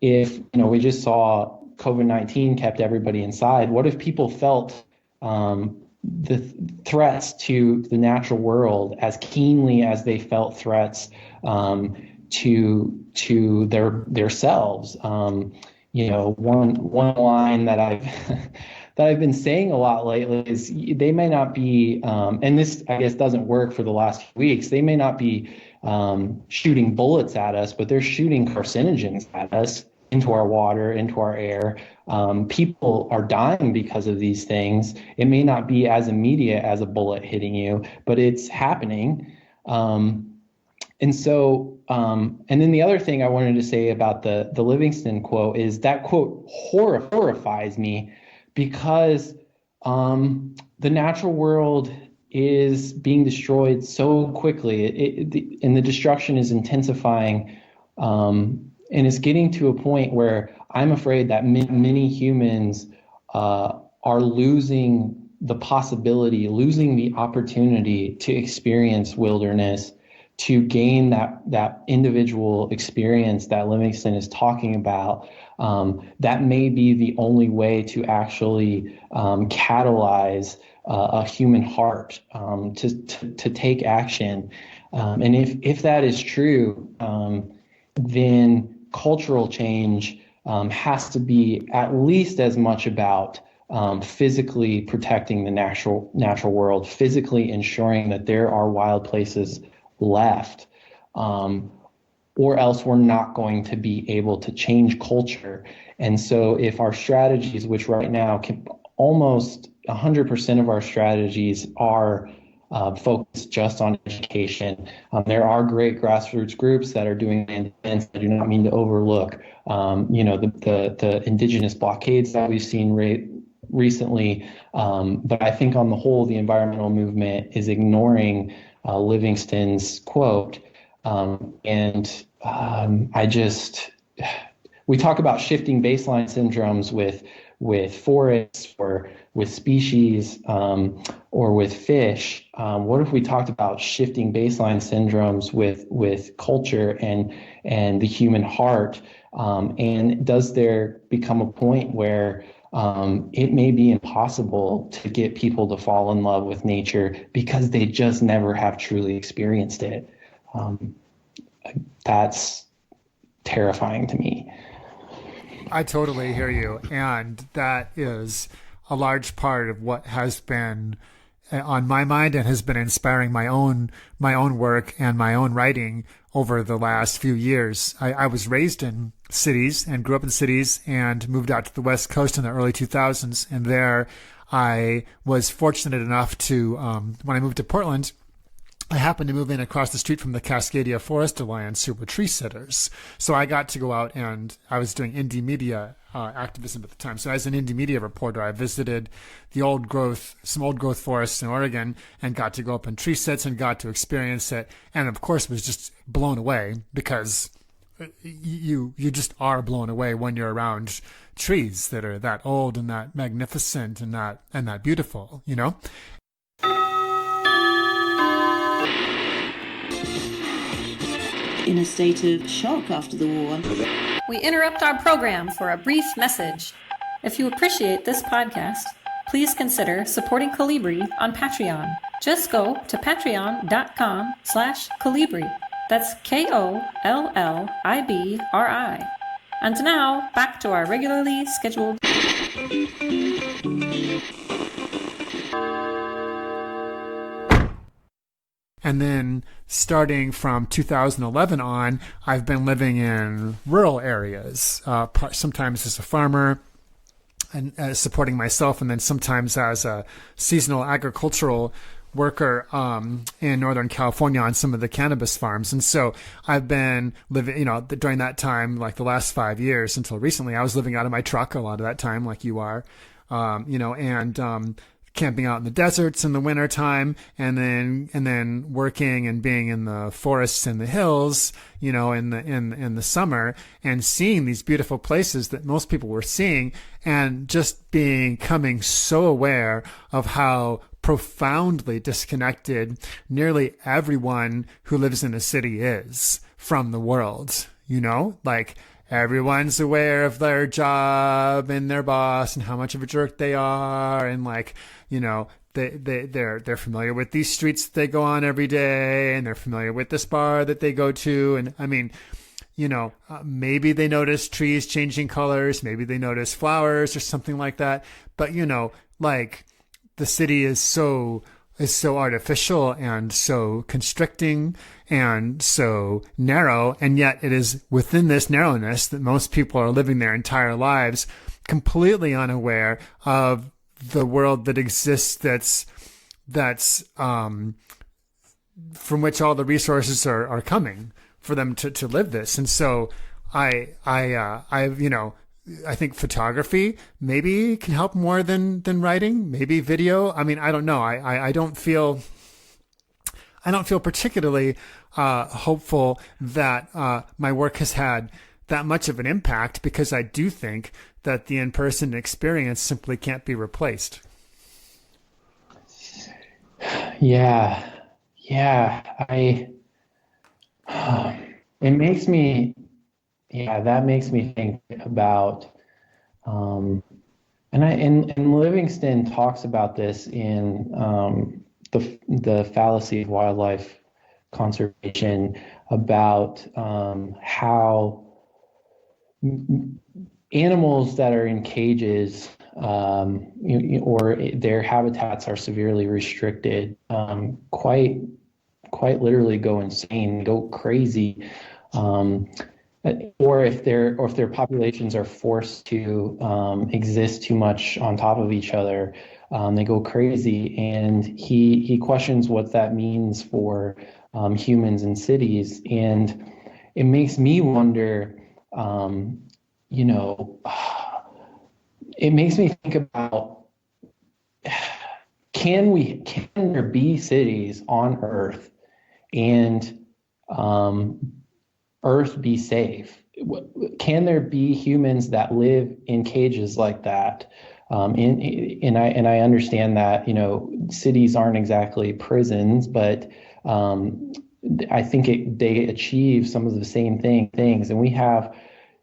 If we just saw COVID-19 kept everybody inside, what if people felt the threats to the natural world as keenly as they felt threats to their selves? One line that I've been saying a lot lately is they may not be, and this I guess doesn't work for the last few weeks, they may not be shooting bullets at us, but they're shooting carcinogens at us, into our water, into our air. People are dying because of these things. It may not be as immediate as a bullet hitting you, but it's happening. And then the other thing I wanted to say about the Livingston quote is that quote horrifies me, because the natural world is being destroyed so quickly, and the destruction is intensifying, and it's getting to a point where I'm afraid that many humans are losing the possibility, losing the opportunity to experience wilderness, to gain that individual experience that Livingston is talking about. That may be the only way to actually catalyze a human heart to take action. And if that is true, then cultural change has to be at least as much about physically protecting the natural world, physically ensuring that there are wild places left, or else we're not going to be able to change culture. And so if our strategies, which right now almost 100% of our strategies are focused just on education. There are great grassroots groups that are doing events. I do not mean to overlook, the indigenous blockades that we've seen recently. But I think on the whole, the environmental movement is ignoring Livingston's quote. We talk about shifting baseline syndromes with forests or with species or with fish. What if we talked about shifting baseline syndromes with culture and the human heart? And does there become a point where it may be impossible to get people to fall in love with nature because they just never have truly experienced it? That's terrifying to me. I totally hear you. And that is a large part of what has been on my mind and has been inspiring my own work and my own writing over the last few years. I was raised in cities and grew up in cities and moved out to the West Coast in the early 2000s. And there I was fortunate enough to, when I moved to Portland, I happened to move in across the street from the Cascadia Forest Alliance, who were tree sitters. So I got to go out, and I was doing indie media activism at the time. So as an indie media reporter, I visited some old growth forests in Oregon and got to go up in tree sits and got to experience it. And of course, was just blown away, because you just are blown away when you're around trees that are that old and that magnificent and that beautiful, you know? in a state of shock after the war. We interrupt our program for a brief message. If you appreciate this podcast, please consider supporting Colibri on Patreon. Just go to patreon.com/Colibri. That's KOLLIBRI. And now, back to our regularly scheduled... And then starting from 2011 on, I've been living in rural areas, sometimes as a farmer and supporting myself, and then sometimes as a seasonal agricultural worker in Northern California on some of the cannabis farms. And so I've been living, during that time, like the last 5 years until recently, I was living out of my truck a lot of that time, like you are, and camping out in the deserts in the winter time, and then working and being in the forests and the hills, in the summer, and seeing these beautiful places that most people were seeing, and just becoming so aware of how profoundly disconnected nearly everyone who lives in a city is from the world. Like everyone's aware of their job and their boss and how much of a jerk they are, and they're familiar with these streets that they go on every day, and they're familiar with this bar that they go to. And I mean, maybe they notice trees changing colors, maybe they notice flowers or something like that. But like the city is so artificial and so constricting and so narrow, and yet it is within this narrowness that most people are living their entire lives, completely unaware of the world that exists, that's from which all the resources are coming for them to live this. And so I think photography maybe can help more than writing, maybe video. I mean, I don't know. I don't feel particularly hopeful that my work has had that much of an impact, because I do think that the in-person experience simply can't be replaced. Yeah. That makes me think about, and Livingston talks about this in the fallacy of wildlife conservation, about how animals that are in cages or their habitats are severely restricted, quite literally go insane, go crazy, or if their populations are forced to exist too much on top of each other, they go crazy. And he questions what that means for humans in cities, and it makes me wonder. It makes me think about, can there be cities on Earth and Earth be safe? Can there be humans that live in cages like that? And I understand that cities aren't exactly prisons, but I think they achieve some of the same things, and we have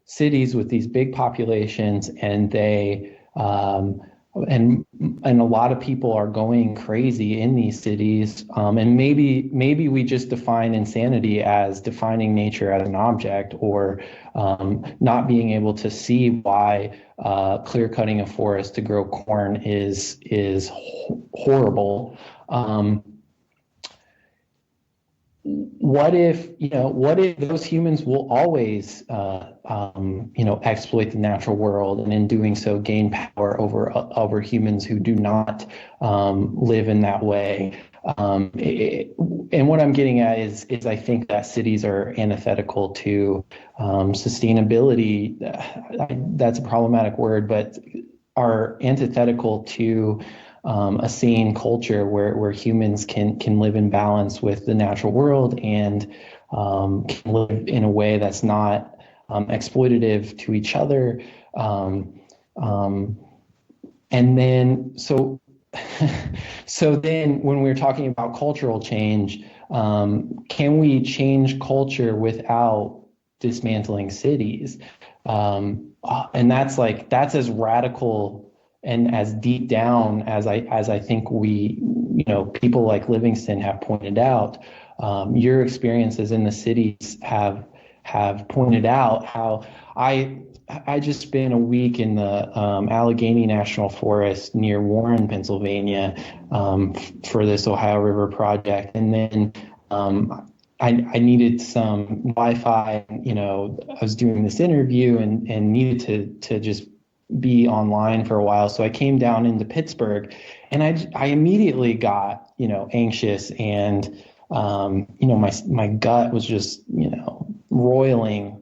cities with these big populations, and they and a lot of people are going crazy in these cities, and maybe we just define insanity as defining nature as an object, or not being able to see why clear cutting a forest to grow corn is horrible. What if those humans will always exploit the natural world, and in doing so gain power over humans who do not live in that way? And what I'm getting at is I think that cities are antithetical to sustainability. That's a problematic word, but are antithetical to a sane culture where humans can live in balance with the natural world, and can live in a way that's not exploitative to each other. And then, so so then when we're talking about cultural change, can we change culture without dismantling cities? And that's as radical and as deep down as I think people like Livingston have pointed out. Your experiences in the cities have pointed out how I just spent a week in the Allegheny National Forest near Warren, Pennsylvania, for this Ohio River project, and then I needed some Wi-Fi. I was doing this interview and needed to just be online for a while, so I came down into Pittsburgh, and I immediately got anxious, and my gut was just roiling.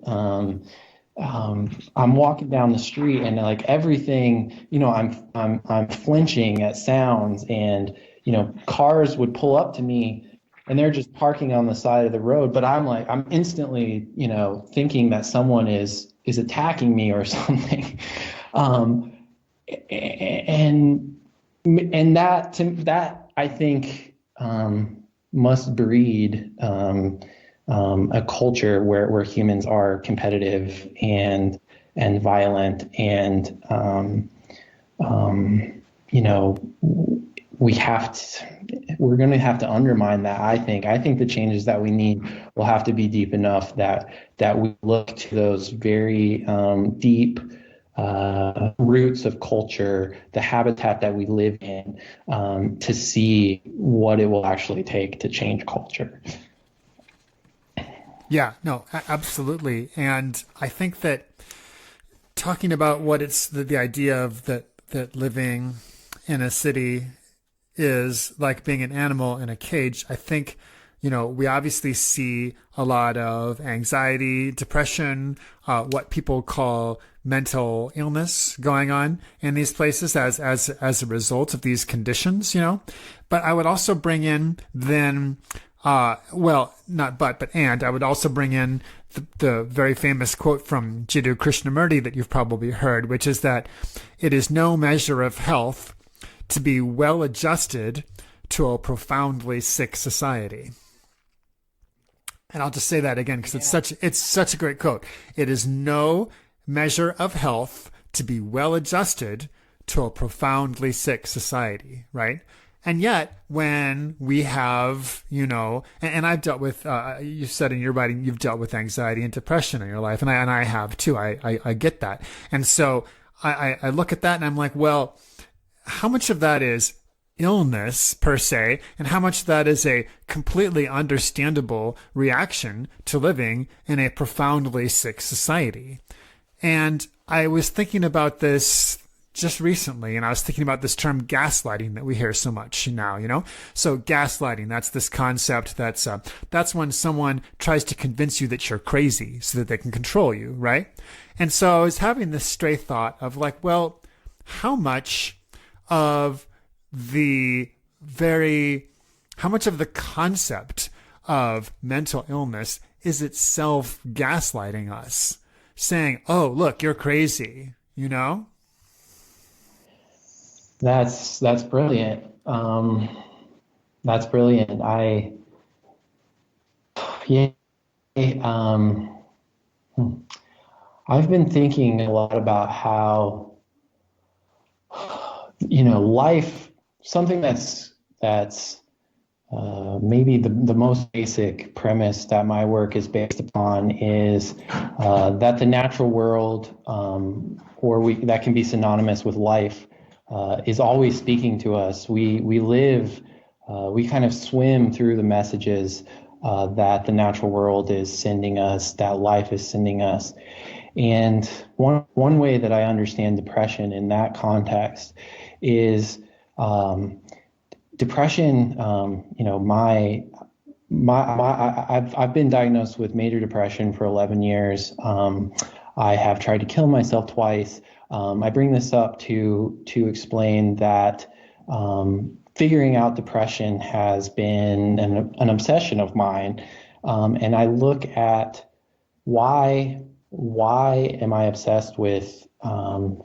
I'm walking down the street and like everything, I'm flinching at sounds, and cars would pull up to me and they're just parking on the side of the road, but I'm instantly thinking that someone is attacking me or something. And that I think must breed a culture where humans are competitive and violent, and we're going to have to undermine that. I think the changes that we need will have to be deep enough that we look to those very deep roots of culture, the habitat that we live in, to see what it will actually take to change culture. Yeah, no, absolutely. And I think that talking about what it's the idea of that living in a city is like being an animal in a cage, I think, we obviously see a lot of anxiety, depression, what people call mental illness going on in these places as a result of these conditions, But I would also bring in then I would also bring in the very famous quote from Jiddu Krishnamurti that you've probably heard, which is that it is no measure of health to be well adjusted to a profoundly sick society. And I'll just say that again because it's such a great quote. It is no measure of health to be well adjusted to a profoundly sick society, right? And yet, when we have, and I've dealt with, you said in your writing, you've dealt with anxiety and depression in your life, and I have too. I get that. And so I look at that and I'm like, well, how much of that is illness per se, and how much of that is a completely understandable reaction to living in a profoundly sick society? And I was thinking about this just recently, and I was thinking about this term gaslighting that we hear so much now, So gaslighting, that's this concept that's when someone tries to convince you that you're crazy so that they can control you, right? And so I was having this stray thought of like, well, how much of the concept of mental illness is itself gaslighting us, saying, oh, look, you're crazy, That's brilliant. That's brilliant. I've been thinking a lot about how, life, something that's maybe the most basic premise that my work is based upon is that the natural world, that can be synonymous with life, is always speaking to us. We live, we kind of swim through the messages that the natural world is sending us, that life is sending us. And one way that I understand depression in that context is depression. I've been diagnosed with major depression for 11 years. I have tried to kill myself twice. I bring this up to explain that figuring out depression has been an obsession of mine. And I look at why why am I obsessed with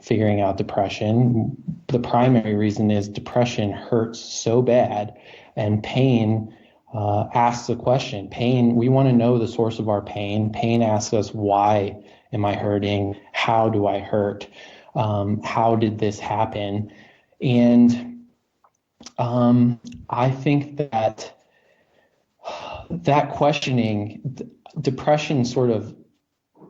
figuring out depression? The primary reason is depression hurts so bad, and pain asks a question. Pain, we want to know the source of our pain. Pain asks us, why am I hurting? How do I hurt? How did this happen? And I think that questioning, depression sort of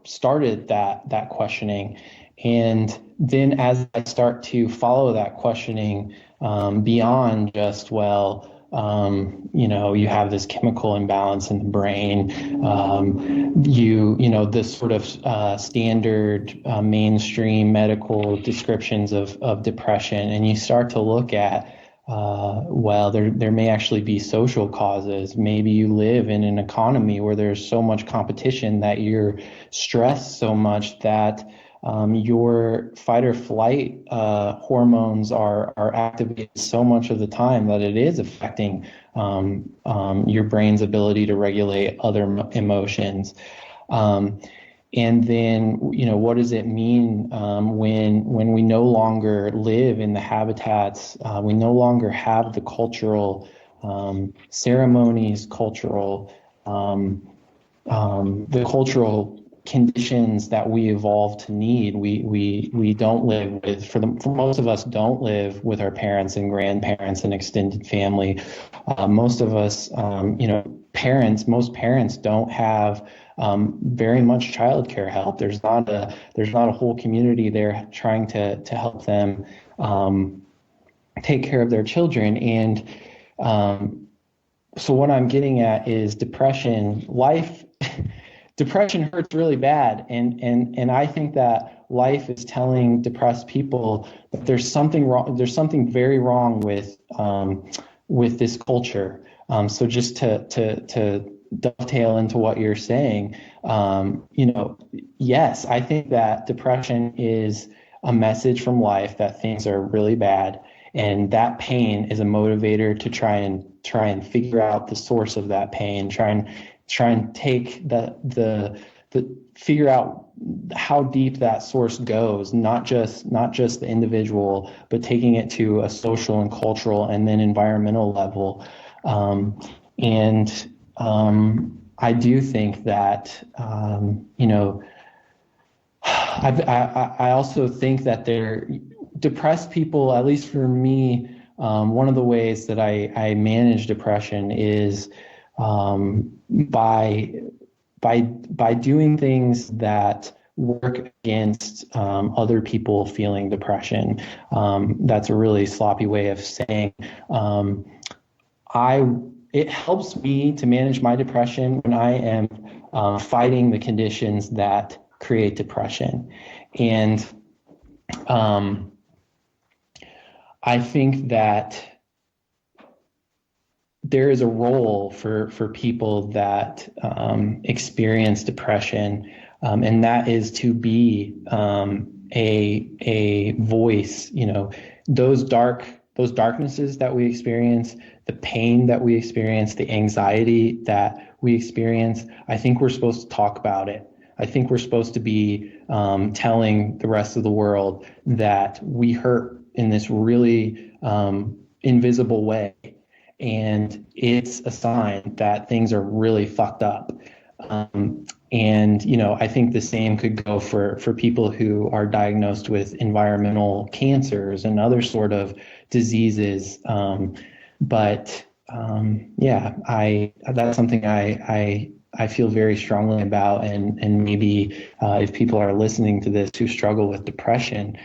started that questioning. And then as I start to follow that questioning beyond just, you have this chemical imbalance in the brain, this sort of standard mainstream medical descriptions of depression, and you start to look at there may actually be social causes. Maybe you live in an economy where there's so much competition that you're stressed so much that your fight or flight hormones are activated so much of the time that it is affecting your brain's ability to regulate other emotions. And then, what does it mean when we no longer live in the habitats, we no longer have the cultural ceremonies, the cultural conditions that we evolved to need. We don't live with, for most of us, don't live with our parents and grandparents and extended family. Most of us, most parents don't have very much childcare help. There's not a whole community there trying to help them take care of their children. And so what I'm getting at is depression hurts really bad, and I think that life is telling depressed people that there's something wrong. There's something very wrong with this culture. So just to dovetail into what you're saying, yes, I think that depression is a message from life that things are really bad, and that pain is a motivator to try and figure out the source of that pain, try and take the figure out how deep that source goes, not just the individual, but taking it to a social and cultural and then environmental level. I do think that, I also think that depressed people, at least for me, one of the ways that I manage depression is by doing things that work against other people feeling depression. That's a really sloppy way of saying it helps me to manage my depression when I am fighting the conditions that create depression. And I think that there is a role for people that experience depression, and that is to be a voice. Those darknesses that we experience, the pain that we experience, the anxiety that we experience. I think we're supposed to talk about it. I think we're supposed to be telling the rest of the world that we hurt in this really invisible way. And it's a sign that things are really fucked up. I think the same could go for people who are diagnosed with environmental cancers and other sort of diseases. That's something I feel very strongly about. And maybe if people are listening to this who struggle with depression,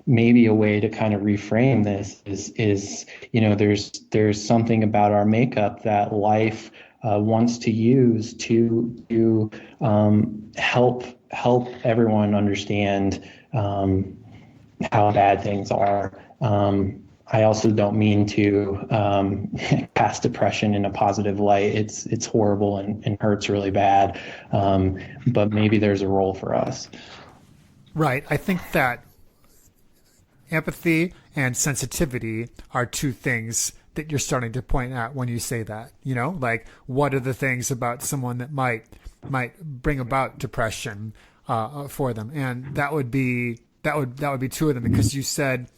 maybe a way to kind of reframe this is there's something about our makeup that life wants to use to help everyone understand how bad things are. I also don't mean to cast depression in a positive light. It's horrible and hurts really bad, but maybe there's a role for us. Right. I think that empathy and sensitivity are two things that you're starting to point out when you say that. Like, what are the things about someone that might bring about depression for them. And that would be two of them, because you said,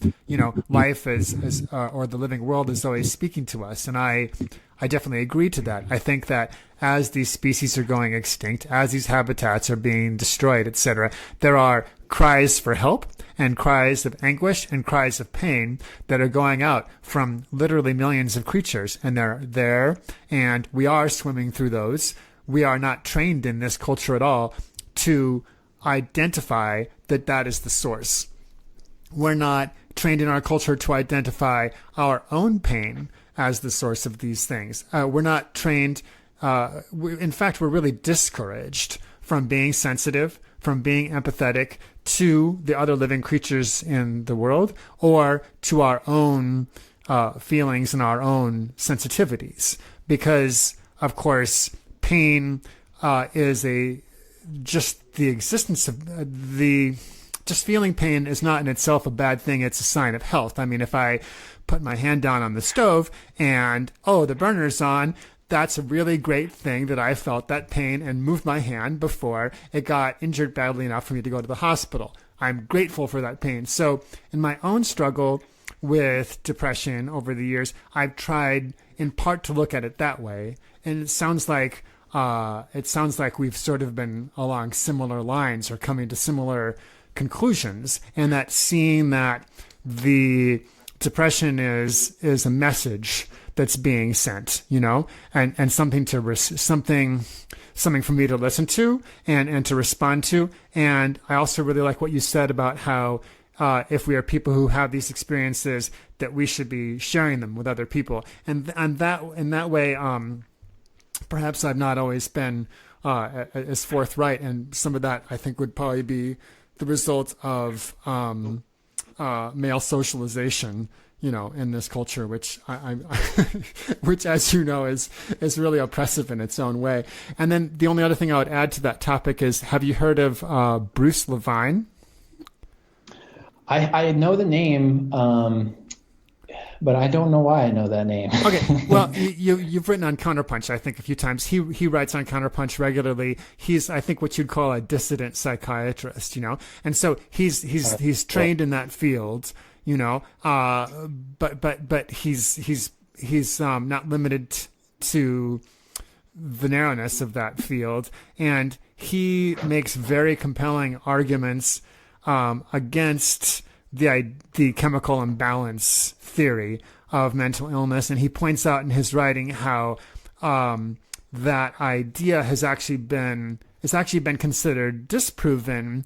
life is or the living world is always speaking to us. And I definitely agree to that. I think that as these species are going extinct, as these habitats are being destroyed, etc., there are cries for help and cries of anguish and cries of pain that are going out from literally millions of creatures. And they're there, and we are swimming through those. We are not trained in this culture at all to identify that is the source. We're not trained in our culture to identify our own pain as the source of these things. We're not trained. In fact, we're really discouraged from being sensitive, from being empathetic to the other living creatures in the world, or to our own feelings and our own sensitivities. Because, of course, pain is just the existence of just feeling pain is not in itself a bad thing. It's a sign of health. I mean, if I put my hand down on the stove and, the burner's on, that's a really great thing that I felt that pain and moved my hand before it got injured badly enough for me to go to the hospital. I'm grateful for that pain. So in my own struggle with depression over the years, I've tried in part to look at it that way. And it sounds like we've sort of been along similar lines or coming to similar conclusions, and that seeing that the depression is a message that's being sent, and something for me to listen to and to respond to. And I also really like what you said about how if we are people who have these experiences, that we should be sharing them with other people. And that in that way, perhaps I've not always been as forthright, and some of that I think would probably be the result of male socialization, in this culture, which which, as you know, is really oppressive in its own way. And then the only other thing I would add to that topic is, have you heard of Bruce Levine? I know the name, but I don't know why I know that name. Okay, well, you've written on CounterPunch, I think, a few times. He writes on CounterPunch regularly. He's, I think, what you'd call a dissident psychiatrist, and so he's trained in that field, but he's not limited to the narrowness of that field, and he makes very compelling arguments against the chemical imbalance theory of mental illness. And he points out in his writing how that idea has actually been considered disproven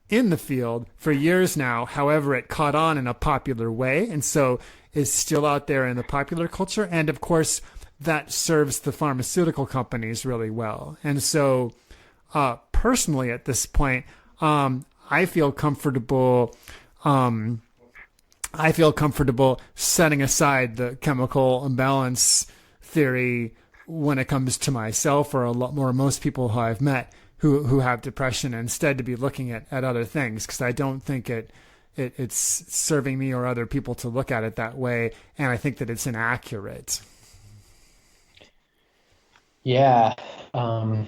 in the field for years now. However, it caught on in a popular way, and so is still out there in the popular culture. And of course, that serves the pharmaceutical companies really well. And so personally at this point, I feel comfortable setting aside the chemical imbalance theory when it comes to myself, or a lot more most people who I've met who have depression, and instead to be looking at other things, because I don't think it's serving me or other people to look at it that way, and I think that it's inaccurate. Yeah, I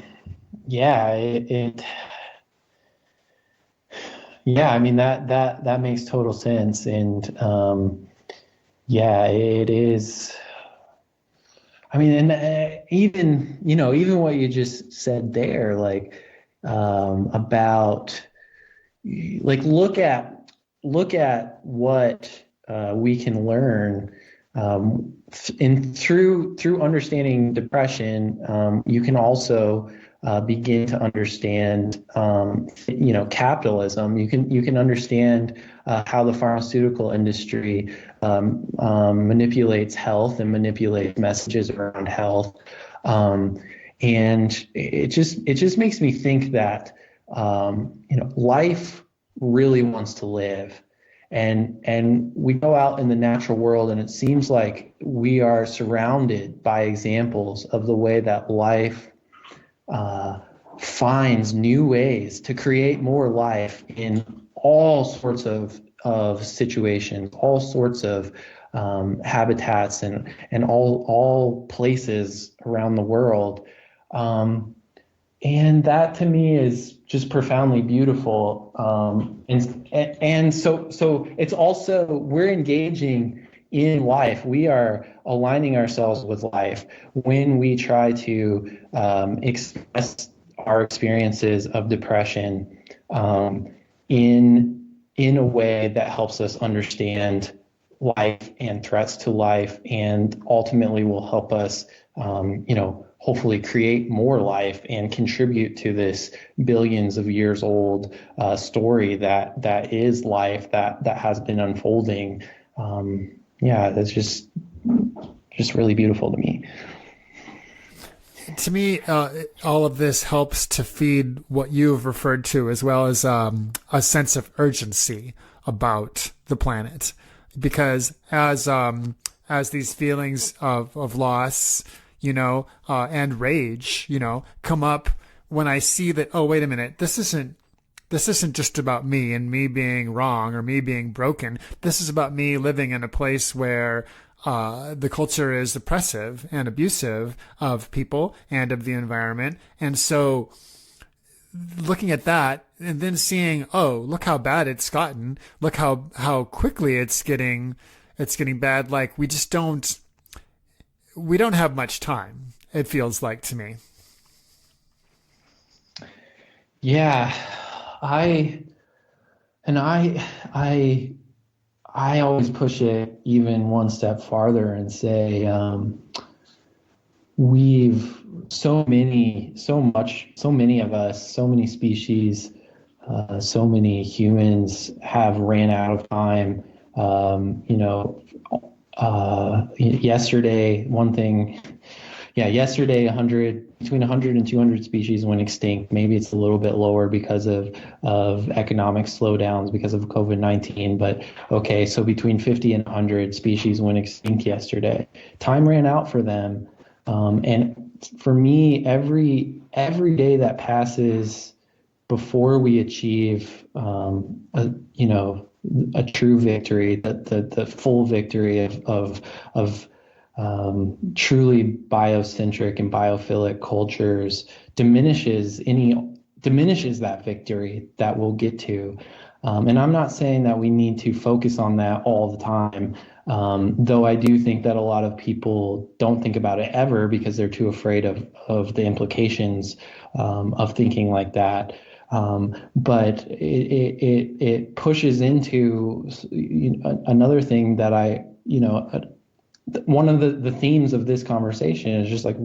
mean, that makes total sense. And it is. I mean, and even what you just said there, about look at what we can learn through understanding depression. You can also begin to understand, capitalism. You can understand how the pharmaceutical industry manipulates health and manipulates messages around health, and it just makes me think that life really wants to live, and we go out in the natural world, and it seems like we are surrounded by examples of the way that life finds new ways to create more life in all sorts of situations, all sorts of habitats, and all places around the world. And that to me is just profoundly beautiful. And so it's also, we're engaging in life. We are aligning ourselves with life when we try to express our experiences of depression in a way that helps us understand life and threats to life, and ultimately will help us, hopefully create more life and contribute to this billions of years old story that is life that has been unfolding. That's just really beautiful to me. To me, all of this helps to feed what you've referred to as well as a sense of urgency about the planet, because as these feelings of loss, and rage, come up when I see that, oh, wait a minute, this isn't just about me and me being wrong or me being broken. This is about me living in a place where the culture is oppressive and abusive of people and of the environment. And so looking at that and then seeing, oh, look how bad it's gotten. Look how quickly it's getting bad. Like we don't have much time, it feels like to me. Yeah, I always push it even one step farther and say, so many of us, so many species, so many humans have ran out of time. Yesterday, between 100 and 200 species went extinct. Maybe it's a little bit lower because of economic slowdowns because of COVID-19. But okay, so between 50 and 100 species went extinct yesterday. Time ran out for them. And for me, every day that passes before we achieve, a true victory, the full victory of truly biocentric and biophilic cultures diminishes that victory that we'll get to. And I'm not saying that we need to focus on that all the time, though I do think that a lot of people don't think about it ever because they're too afraid of the implications of thinking like that. But it pushes into another thing that one of the themes of this conversation is just like,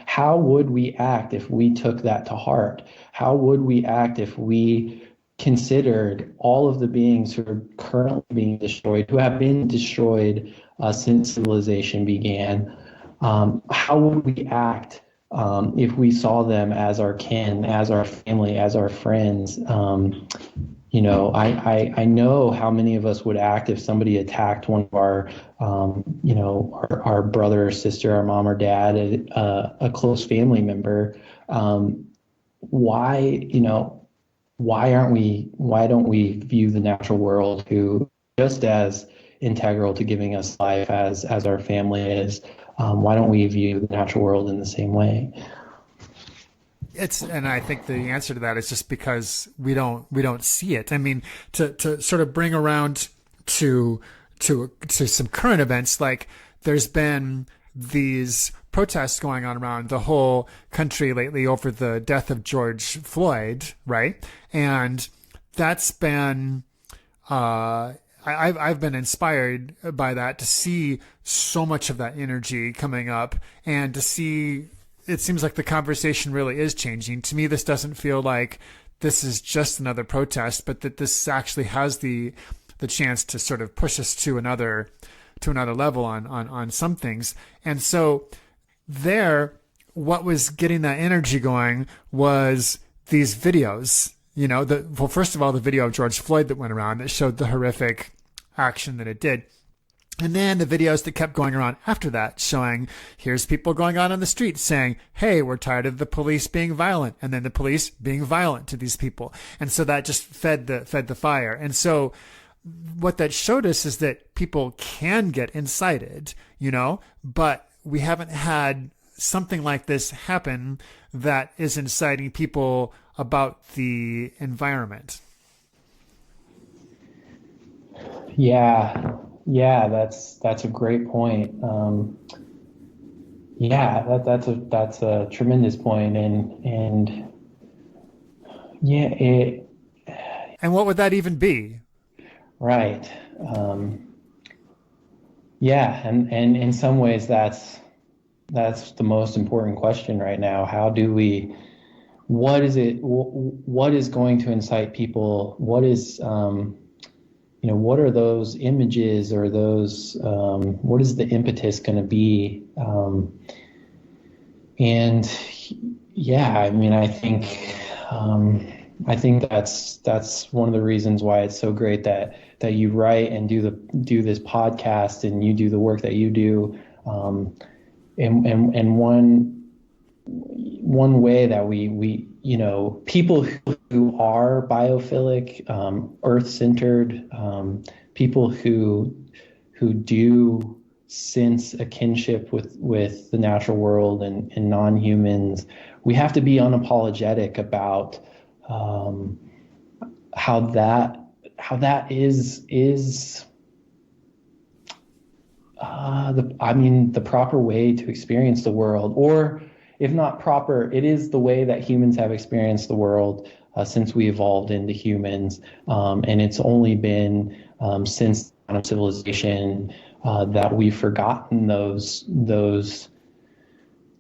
how would we act if we took that to heart? How would we act if we considered all of the beings who are currently being destroyed, who have been destroyed since civilization began? How would we act if we saw them as our kin, as our family, as our friends? I know how many of us would act if somebody attacked one of our brother or sister, our mom or dad, a close family member. Why don't we view the natural world, who just as integral to giving us life as our family is? Why don't we view the natural world in the same way? And I think the answer to that is just because we don't see it. I mean, to sort of bring around to some current events, like there's been these protests going on around the whole country lately over the death of George Floyd, right? And that's been I've been inspired by that, to see so much of that energy coming up, and to see, it seems like the conversation really is changing. To me, this doesn't feel like this is just another protest, but that this actually has the chance to sort of push us to another level on some things. And so what was getting that energy going was these videos, first of all, the video of George Floyd that went around that showed the horrific action that it did. And then the videos that kept going around after that, showing here's people going out on the street saying, hey, we're tired of the police being violent, and then the police being violent to these people. And so that just fed the fire. And so what that showed us is that people can get incited, but we haven't had something like this happen that is inciting people about the environment? Yeah, that's a great point. That's a tremendous point, and yeah, And what would that even be? right. And in some ways, that's the most important question right now. How do we? What is it? What is going to incite people? What is what are those images or those, what is the impetus going to be? And yeah, I mean, I think that's one of the reasons why it's so great that you write and do this podcast and you do the work that you do. And one way that we people who are biophilic, earth-centered, people who do sense a kinship with the natural world and non-humans, we have to be unapologetic about how that is the proper way to experience the world, or if not proper, it is the way that humans have experienced the world since we evolved into humans. And it's only been since the dawn of civilization that we've forgotten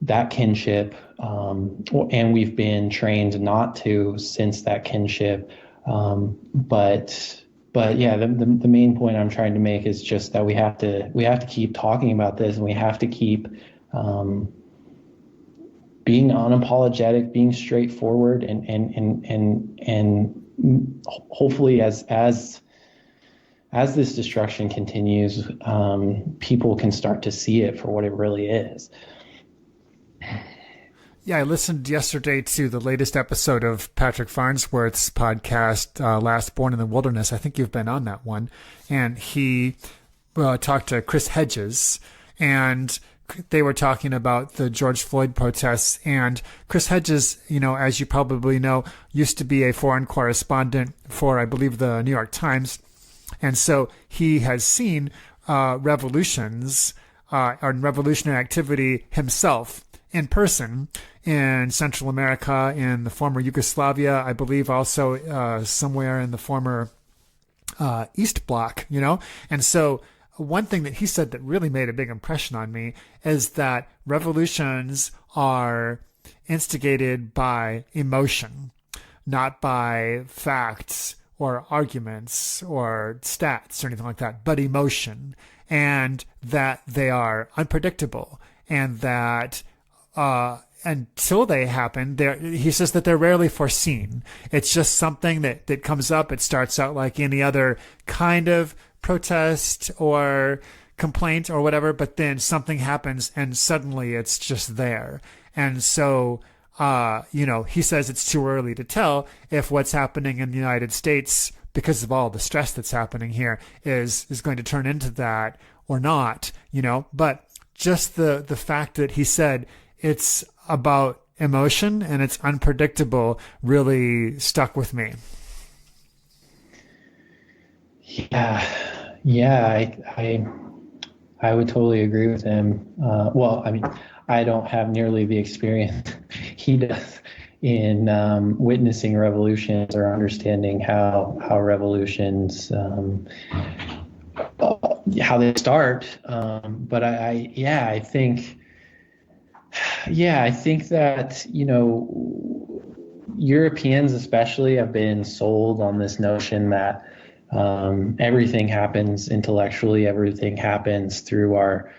that kinship, and we've been trained not to sense that kinship. But yeah, the main point I'm trying to make is just that we have to keep talking about this, and we have to keep being unapologetic, being straightforward, and hopefully as this destruction continues, people can start to see it for what it really is. Yeah, I listened yesterday to the latest episode of Patrick Farnsworth's podcast, Last Born in the Wilderness. I think you've been on that one. And he talked to Chris Hedges, and they were talking about the George Floyd protests. And Chris Hedges, as you probably know, used to be a foreign correspondent for, I believe, the New York Times. And so he has seen revolutions or revolutionary activity himself in person in Central America, in the former Yugoslavia, I believe also somewhere in the former East Bloc, And so one thing that he said that really made a big impression on me is that revolutions are instigated by emotion, not by facts or arguments or stats or anything like that, but emotion, and that they are unpredictable, and that until they happen, he says that they're rarely foreseen. It's just something that comes up. It starts out like any other kind of protest or complaint or whatever, but then something happens and suddenly it's just there. And so, he says it's too early to tell if what's happening in the United States, because of all the stress that's happening here, is going to turn into that or not, but just the fact that he said it's about emotion and it's unpredictable really stuck with me. Yeah, I would totally agree with him. Well, I mean, I don't have nearly the experience he does in witnessing revolutions or understanding how revolutions how they start. But I think that, Europeans especially have been sold on this notion that everything happens intellectually, everything happens through our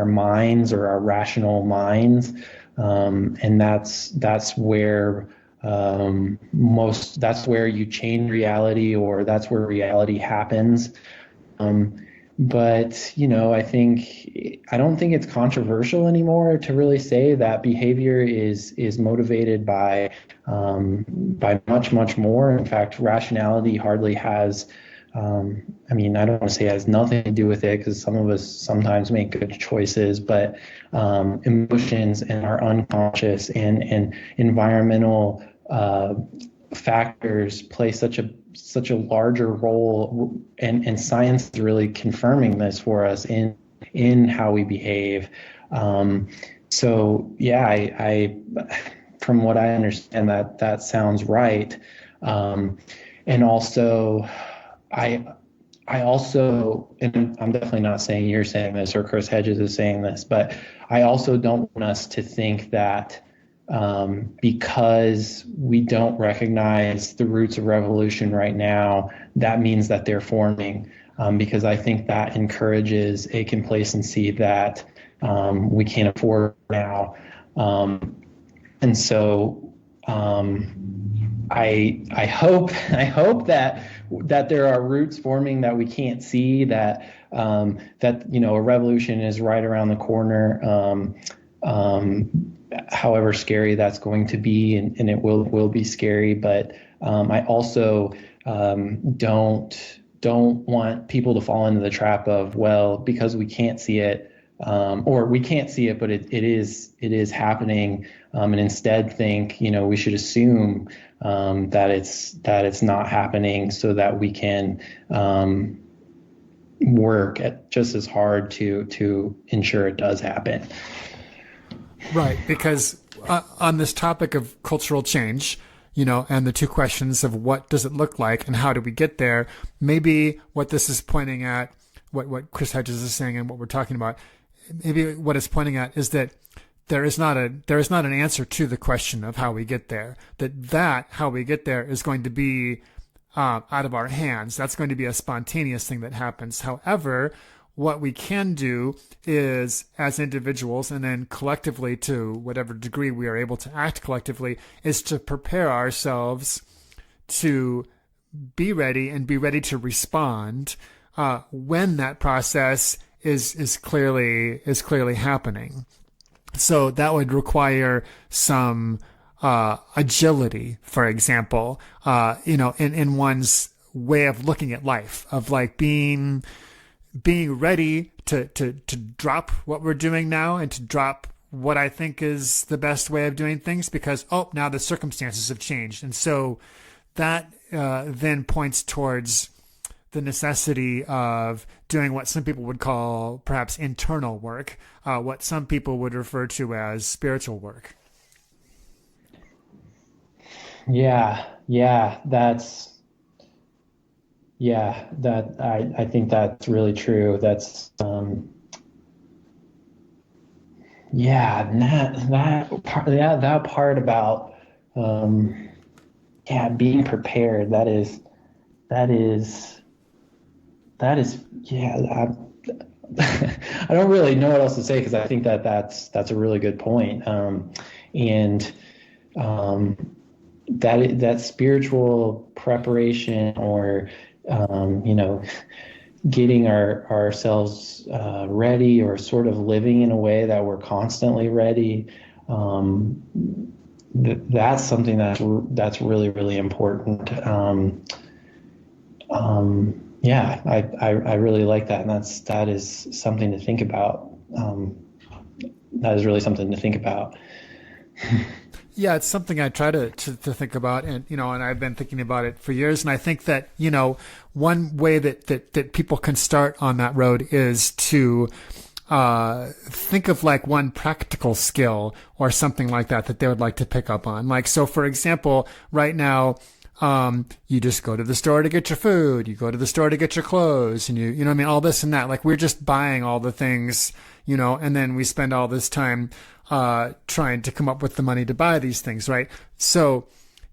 minds or our rational minds, and that's where that's where you change reality, or that's where reality happens. But I don't think it's controversial anymore to really say that behavior is motivated by much more. In fact, rationality hardly has I mean, I don't want to say it has nothing to do with it, because some of us sometimes make good choices, but emotions and our unconscious and environmental factors play such a larger role, and science is really confirming this for us in how we behave. So yeah, I from what I understand, that sounds right. And also, I also, and I'm definitely not saying you're saying this or Chris Hedges is saying this, but I also don't want us to think that because we don't recognize the roots of revolution right now, that means that they're forming, because I think that encourages a complacency that we can't afford now. And so I hope that there are roots forming that we can't see, that a revolution is right around the corner. However scary that's going to be, and it will be scary, but I also don't want people to fall into the trap of, well, because we can't see it, or we can't see it, but it is happening, and instead think, we should assume that it's not happening, so that we can work just as hard to ensure it does happen. Right, because on this topic of cultural change, and the two questions of what does it look like and how do we get there, maybe what this is pointing at, what Chris Hedges is saying and what we're talking about, maybe what it's pointing at is that there is not an answer to the question of how we get there. That how we get there is going to be out of our hands. That's going to be a spontaneous thing that happens. However, what we can do is, as individuals and then collectively, to whatever degree we are able to act collectively, is to prepare ourselves to be ready and be ready to respond when that process is clearly happening. So that would require some agility, for example, in one's way of looking at life, of like being ready to drop what we're doing now and to drop what I think is the best way of doing things, because now the circumstances have changed. And so that then points towards the necessity of doing what some people would call perhaps internal work, what some people would refer to as spiritual work. I think that's really true. That's that part about being prepared. That is I don't really know what else to say, because I think that's a really good point. And that spiritual preparation, or getting ourselves ready, or sort of living in a way that we're constantly ready, that's something that's really, really important. I really like that, and that is something to think about. That is really something to think about. Yeah, it's something I try to think about, and and I've been thinking about it for years. And I think that one way that people can start on that road is to think of like one practical skill or something like that they would like to pick up on. Like, so for example, right now, you just go to the store to get your food, you go to the store to get your clothes, and all this and that. Like, we're just buying all the things, and then we spend all this time trying to come up with the money to buy these things, right? So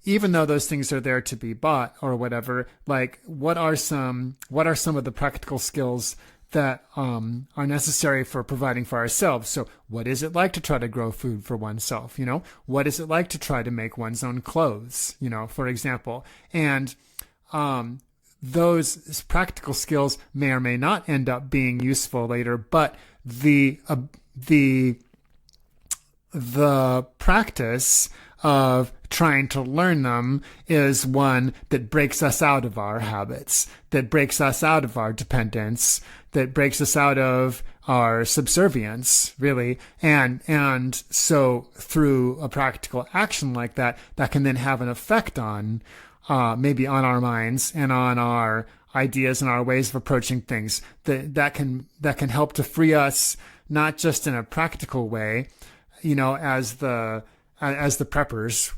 even though those things are there to be bought or whatever, like, what are some of the practical skills that are necessary for providing for ourselves? So what is it like to try to grow food for oneself? What is it like to try to make one's own clothes, for example? And those practical skills may or may not end up being useful later, but the practice of trying to learn them is one that breaks us out of our habits, that breaks us out of our dependence, that breaks us out of our subservience, really. And so through a practical action like that, that can then have an effect on, maybe on our minds and on our ideas and our ways of approaching things, that can help to free us, not just in a practical way, as the preppers,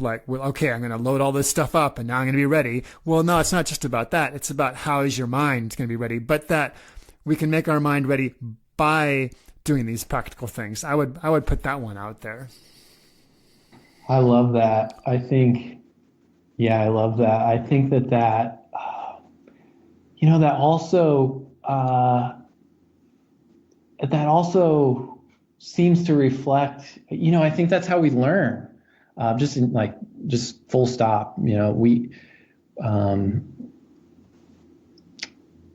like, well, okay, I'm going to load all this stuff up and now I'm going to be ready. Well, no, it's not just about that. It's about how is your mind going to be ready, but that we can make our mind ready by doing these practical things. I would put that one out there. I love that. I love that. I think that that also seems to reflect, I think that's how we learn, just full stop.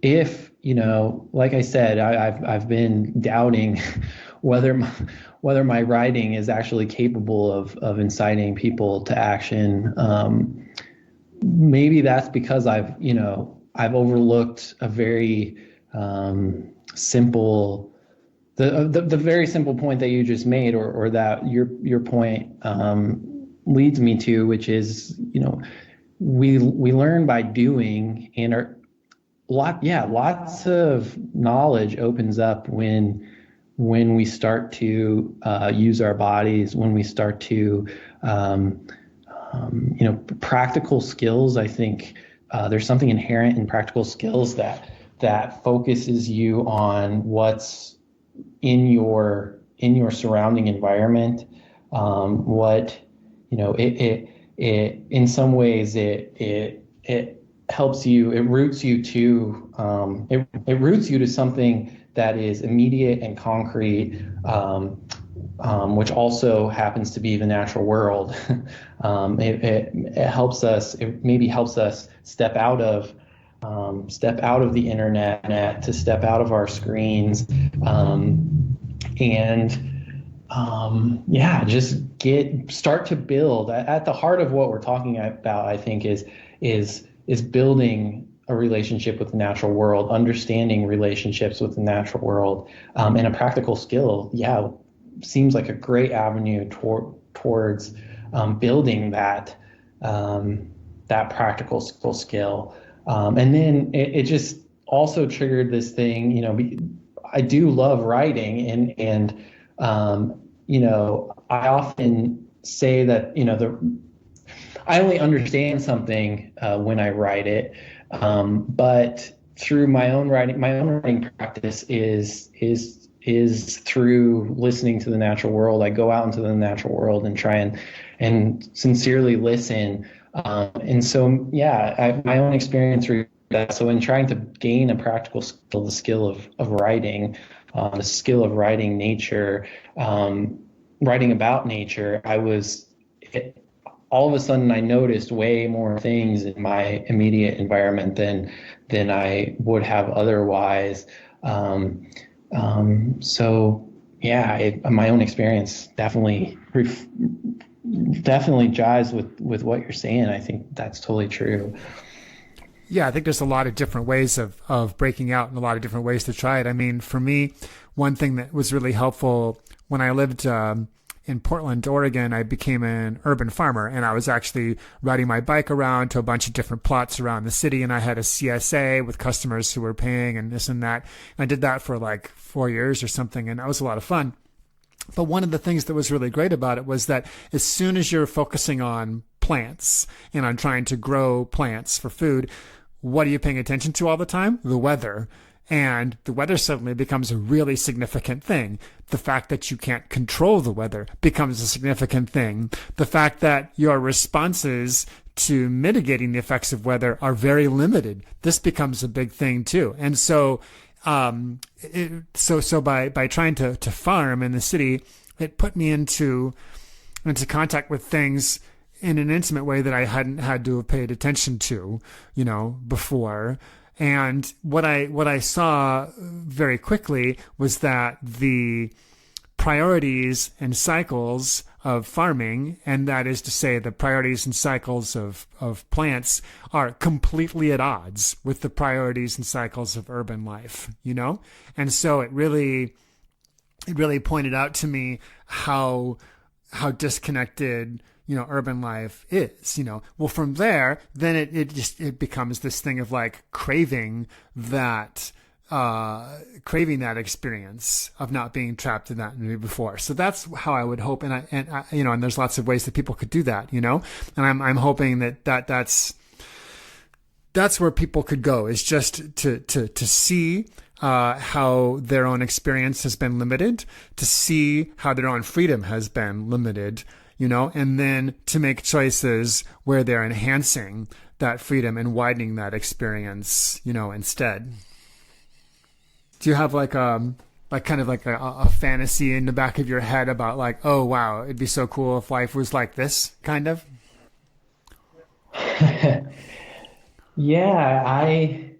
If, like I said, I've been doubting whether my writing is actually capable of inciting people to action. Maybe that's because I've overlooked a very simple, the very simple point that you just made, or that your point leads me to, which is, we learn by doing, and lots of knowledge opens up when we start to use our bodies, when we start to practical skills. I think there's something inherent in practical skills that focuses you on what's in your surrounding environment. It in some ways it helps you. It roots you to it roots you to something that is immediate and concrete, which also happens to be the natural world. It helps us. It maybe helps us step out of the internet, to step out of our screens, just start to build. At the heart of what we're talking about, I think, is building a relationship with the natural world, understanding relationships with the natural world, and a practical skill. Seems like a great avenue towards building that practical skill. And then it just also triggered this thing. I do love writing, and I often say that I only understand something when I write it, but through my own writing practice is through listening to the natural world. I go out into the natural world and try and sincerely listen. And so, my own experience through that. So in trying to gain a practical skill, the skill of writing, the skill of writing nature, writing about nature, all of a sudden I noticed way more things in my immediate environment than I would have otherwise. My own experience definitely jives with what you're saying. I think that's totally true. Yeah, I think there's a lot of different ways of breaking out and a lot of different ways to try it. I mean, for me, one thing that was really helpful when I lived in Portland, Oregon, I became an urban farmer, and I was actually riding my bike around to a bunch of different plots around the city, and I had a CSA with customers who were paying and this and that. And I did that for like 4 years or something, and that was a lot of fun. But one of the things that was really great about it was that as soon as you're focusing on plants and on trying to grow plants for food, what are you paying attention to all the time? The weather. And the weather suddenly becomes a really significant thing. The fact that you can't control the weather becomes a significant thing. The fact that your responses to mitigating the effects of weather are very limited. This becomes a big thing too. And so, by trying to farm in the city, it put me into contact with things in an intimate way that I hadn't had to have paid attention to, before. And what I saw very quickly was that the priorities and cycles of farming, and that is to say the priorities and cycles of plants are completely at odds with the priorities and cycles of urban life, And so it really pointed out to me how disconnected urban life is. Well, from there, then it becomes this thing of like craving that experience of not being trapped in that movie before. So that's how I would hope, and there's lots of ways that people could do that, and I'm hoping that's where people could go, is just to see how their own experience has been limited, to see how their own freedom has been limited, and then to make choices where they're enhancing that freedom and widening that experience, instead. Do you have like a fantasy in the back of your head about like, oh wow, it'd be so cool if life was like this, kind of? Yeah, I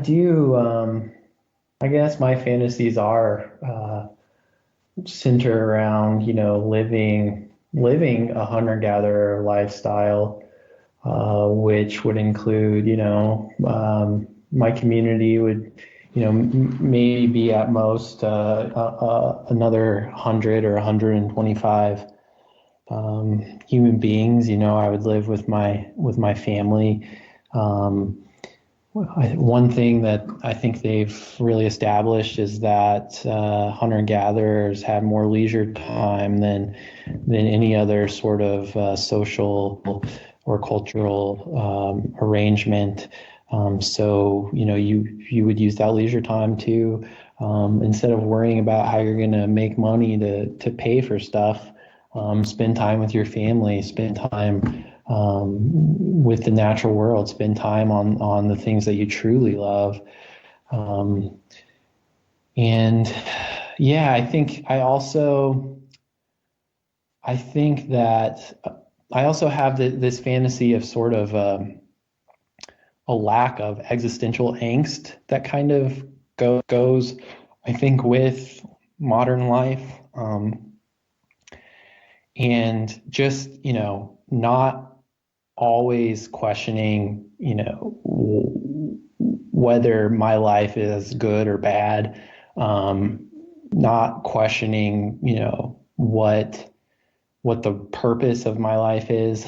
do. I guess my fantasies are center around, living a hunter-gatherer lifestyle, which would include, my community would, maybe be at most another 100 or 125 human beings. I would live with my family. One thing that I think they've really established is that hunter-gatherers have more leisure time than any other sort of social or cultural arrangement. So you would use that leisure time to, instead of worrying about how you're going to make money to pay for stuff, spend time with your family, spend time with the natural world, spend time on the things that you truly love. And yeah, I think I also have this fantasy of sort of a lack of existential angst that kind of goes, I think, with modern life. And just, not always questioning, whether my life is good or bad, not questioning, what the purpose of my life is,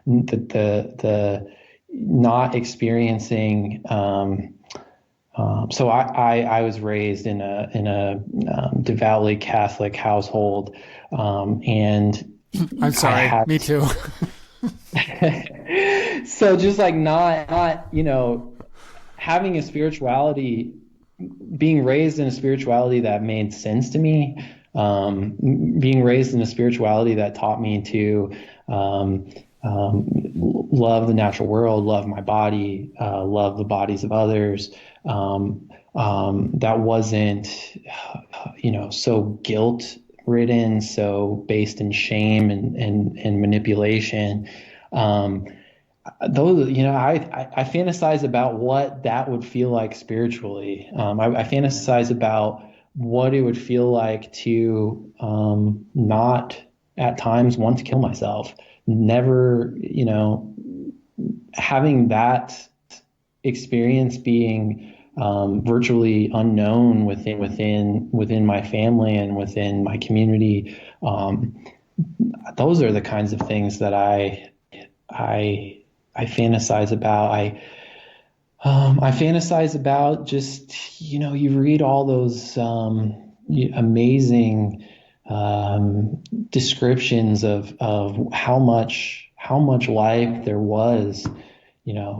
the not experiencing. So I was raised in a devoutly Catholic household, and I'm sorry, me too. So just like not having a spirituality, being raised in a spirituality that made sense to me, being raised in a spirituality that taught me to love the natural world, love my body, love the bodies of others, that wasn't so guilt ridden, so based in shame and manipulation. Those, I fantasize about what that would feel like spiritually. I fantasize about what it would feel like to not at times want to kill myself, never, having that experience being virtually unknown within my family and within my community. Those are the kinds of things that I fantasize about. I fantasize about just, you read all those amazing descriptions of how much life there was,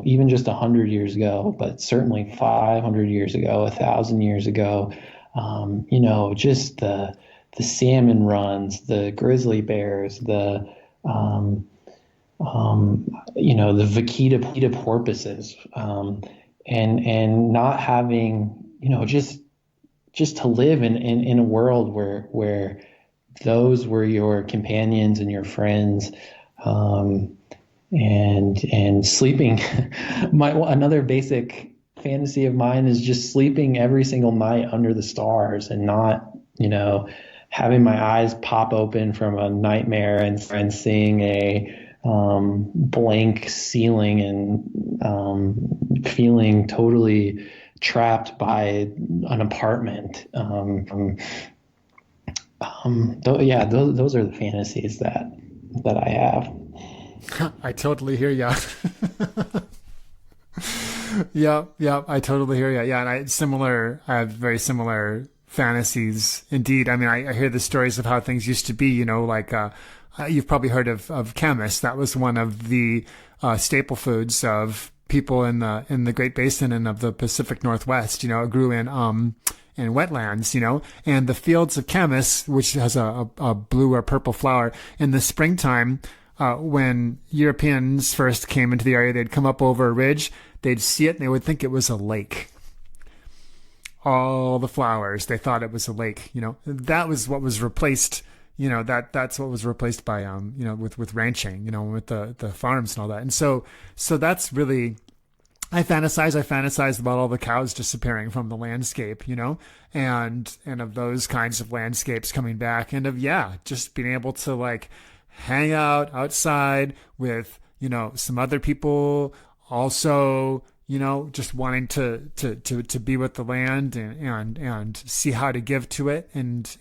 even just 100 years ago, but certainly 500 years ago, 1,000 years ago. Just the salmon runs, the grizzly bears, the vaquita porpoises, and not having, just to live in a world where those were your companions and your friends, and sleeping. Another basic fantasy of mine is just sleeping every single night under the stars and not, having my eyes pop open from a nightmare and seeing a blank ceiling and feeling totally trapped by an apartment. Those are the fantasies that I have. I totally hear ya. Yeah, I totally hear ya. Yeah, and I have very similar fantasies indeed. I mean, I hear the stories of how things used to be, like you've probably heard of chemists. That was one of the staple foods of people in the Great Basin and of the Pacific Northwest. It grew in wetlands, and the fields of chemists, which has a blue or purple flower in the springtime. When Europeans first came into the area, they'd come up over a ridge, they'd see it, and they would think it was a lake. All the flowers, they thought it was a lake. That was what was replaced. That's what was replaced by with ranching. With the farms and all that. And so that's really. I fantasize about all the cows disappearing from the landscape, and of those kinds of landscapes coming back, and of just being able to like hang out outside with some other people, also just wanting to be with the land and see how to give to it, and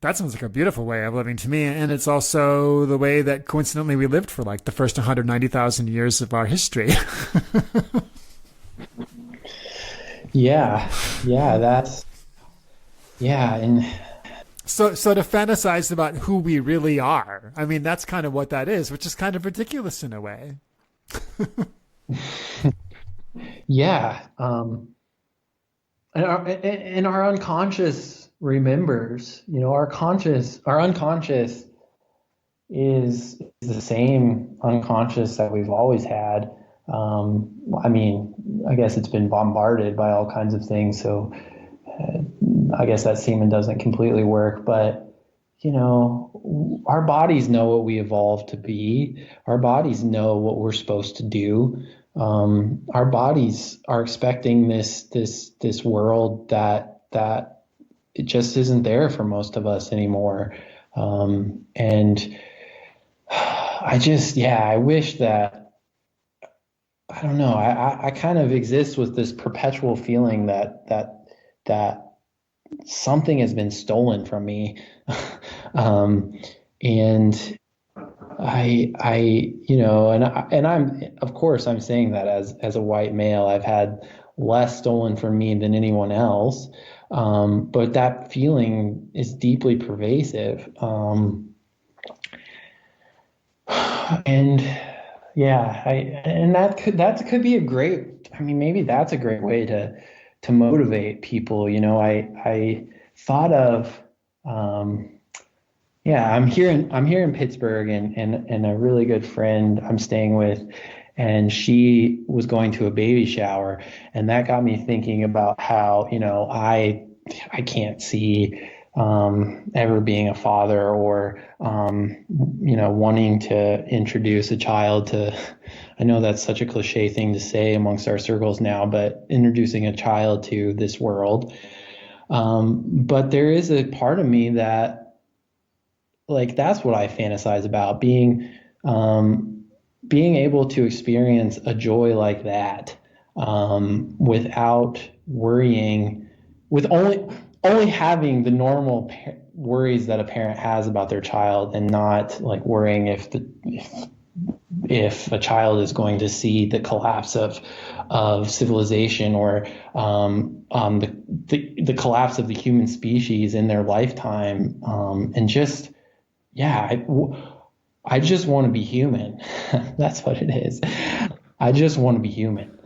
that sounds like a beautiful way of living to me. And it's also the way that coincidentally we lived for like the first 190,000 years of our history. Yeah. And so to fantasize about who we really are, I mean, that's kind of what that is, which is kind of ridiculous in a way. Yeah. And our unconscious remembers, our unconscious is the same unconscious that we've always had. I mean, I guess it's been bombarded by all kinds of things, so I guess that semen doesn't completely work, but our bodies know what we evolved to be. Our bodies know what we're supposed to do. Our bodies are expecting this world that it just isn't there for most of us anymore. And I wish that, I don't know, I kind of exist with this perpetual feeling that something has been stolen from me. And I'm, of course, I'm saying that as a white male, I've had less stolen from me than anyone else. But that feeling is deeply pervasive. And that could be maybe that's a great way to motivate people. I thought of, I'm here in Pittsburgh, and a really good friend I'm staying with, and she was going to a baby shower, and that got me thinking about how, I can't see ever being a father, or wanting to introduce a child to, I know that's such a cliche thing to say amongst our circles now, but introducing a child to this world. But there is a part of me that, like, that's what I fantasize about, being able to experience a joy like that, without worrying, with only having the normal worries that a parent has about their child, and not like worrying if a child is going to see the collapse of civilization, or the collapse of the human species in their lifetime, and just. I just want to be human. That's what it is. I just want to be human.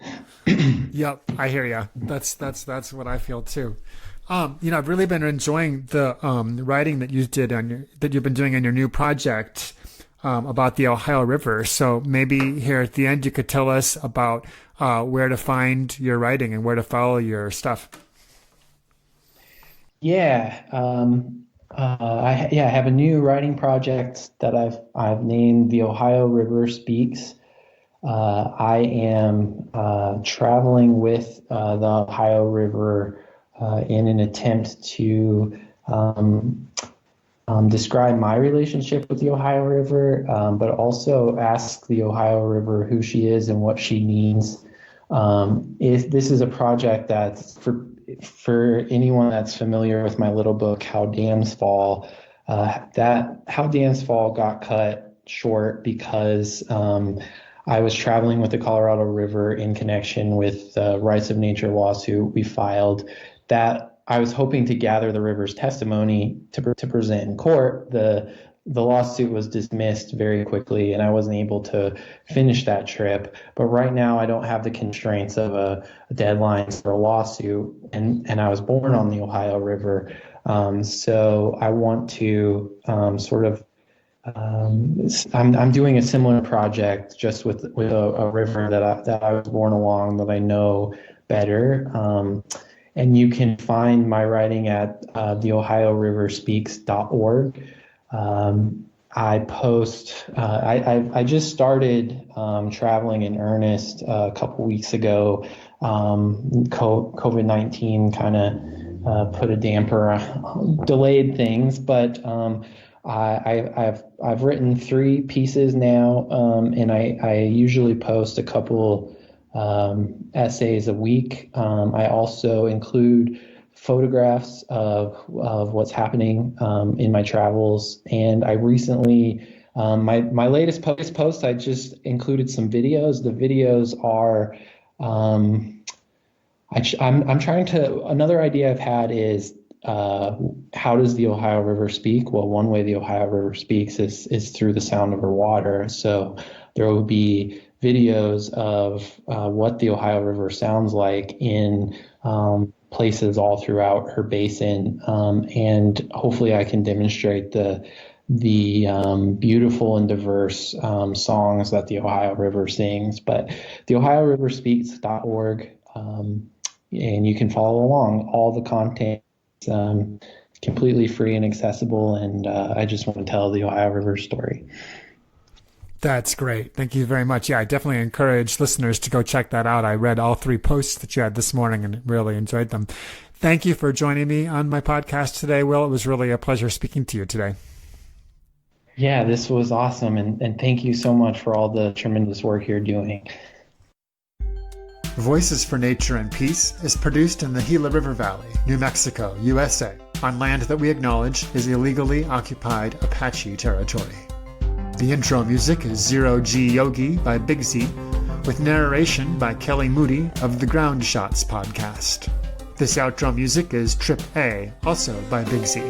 Yep, I hear you. That's what I feel too. I've really been enjoying the writing that you did that you've been doing on your new project about the Ohio River. So maybe here at the end you could tell us about where to find your writing and where to follow your stuff. Yeah. I have a new writing project that I've named The Ohio River Speaks. I am traveling with the Ohio River in an attempt to describe my relationship with the Ohio River, but also ask the Ohio River who she is and what she means. This is a project that's for anyone that's familiar with my little book, How Dams Fall. How Dams Fall got cut short because I was traveling with the Colorado River in connection with the Rights of Nature lawsuit we filed. That I was hoping to gather the river's testimony to present in court. The lawsuit was dismissed very quickly, and I wasn't able to finish that trip. But right now, I don't have the constraints of a deadline for a lawsuit, and I was born on the Ohio River. So I want to I'm doing a similar project just with a river that I was born along that I know better. And you can find my writing at theohioriverspeaks.org. I post, I just started traveling in earnest a couple weeks ago. COVID-19 kind of put a damper, delayed things, but I've written 3 pieces now, and I usually post a couple essays a week. I also include photographs of what's happening in my travels, and I recently my latest post I just included some videos. The videos are I'm trying to, another idea I've had is how does the Ohio River speak? Well, one way the Ohio River speaks is through the sound of her water. So there will be videos of what the Ohio River sounds like in places all throughout her basin, and hopefully I can demonstrate the beautiful and diverse songs that the Ohio River sings. But the OhioRiverSpeaks.org, and you can follow along. All the content completely free and accessible, and I just want to tell the Ohio River story. That's great. Thank you very much. Yeah, I definitely encourage listeners to go check that out. I read all 3 posts that you had this morning and really enjoyed them. Thank you for joining me on my podcast today, Will. It was really a pleasure speaking to you today. Yeah, this was awesome, and thank you so much for all the tremendous work you're doing. Voices for Nature and Peace is produced in the Gila River Valley, New Mexico, USA, on land that we acknowledge is illegally occupied Apache territory. The intro music is Zero G Yogi by Big Z, with narration by Kelly Moody of the Ground Shots podcast. This outro music is Trip A, also by Big Z.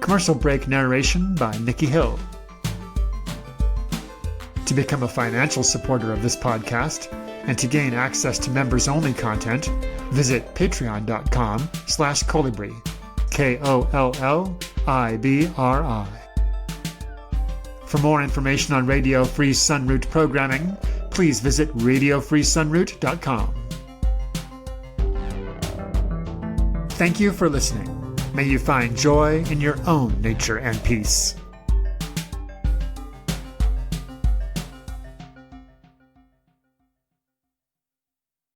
Commercial break narration by Nikki Hill. To become a financial supporter of this podcast and to gain access to members-only content, visit patreon.com/Kolibri. KOLLIBRI. For more information on Radio Free Sunroot programming, please visit radiofreesunroot.com. Thank you for listening. May you find joy in your own nature and peace.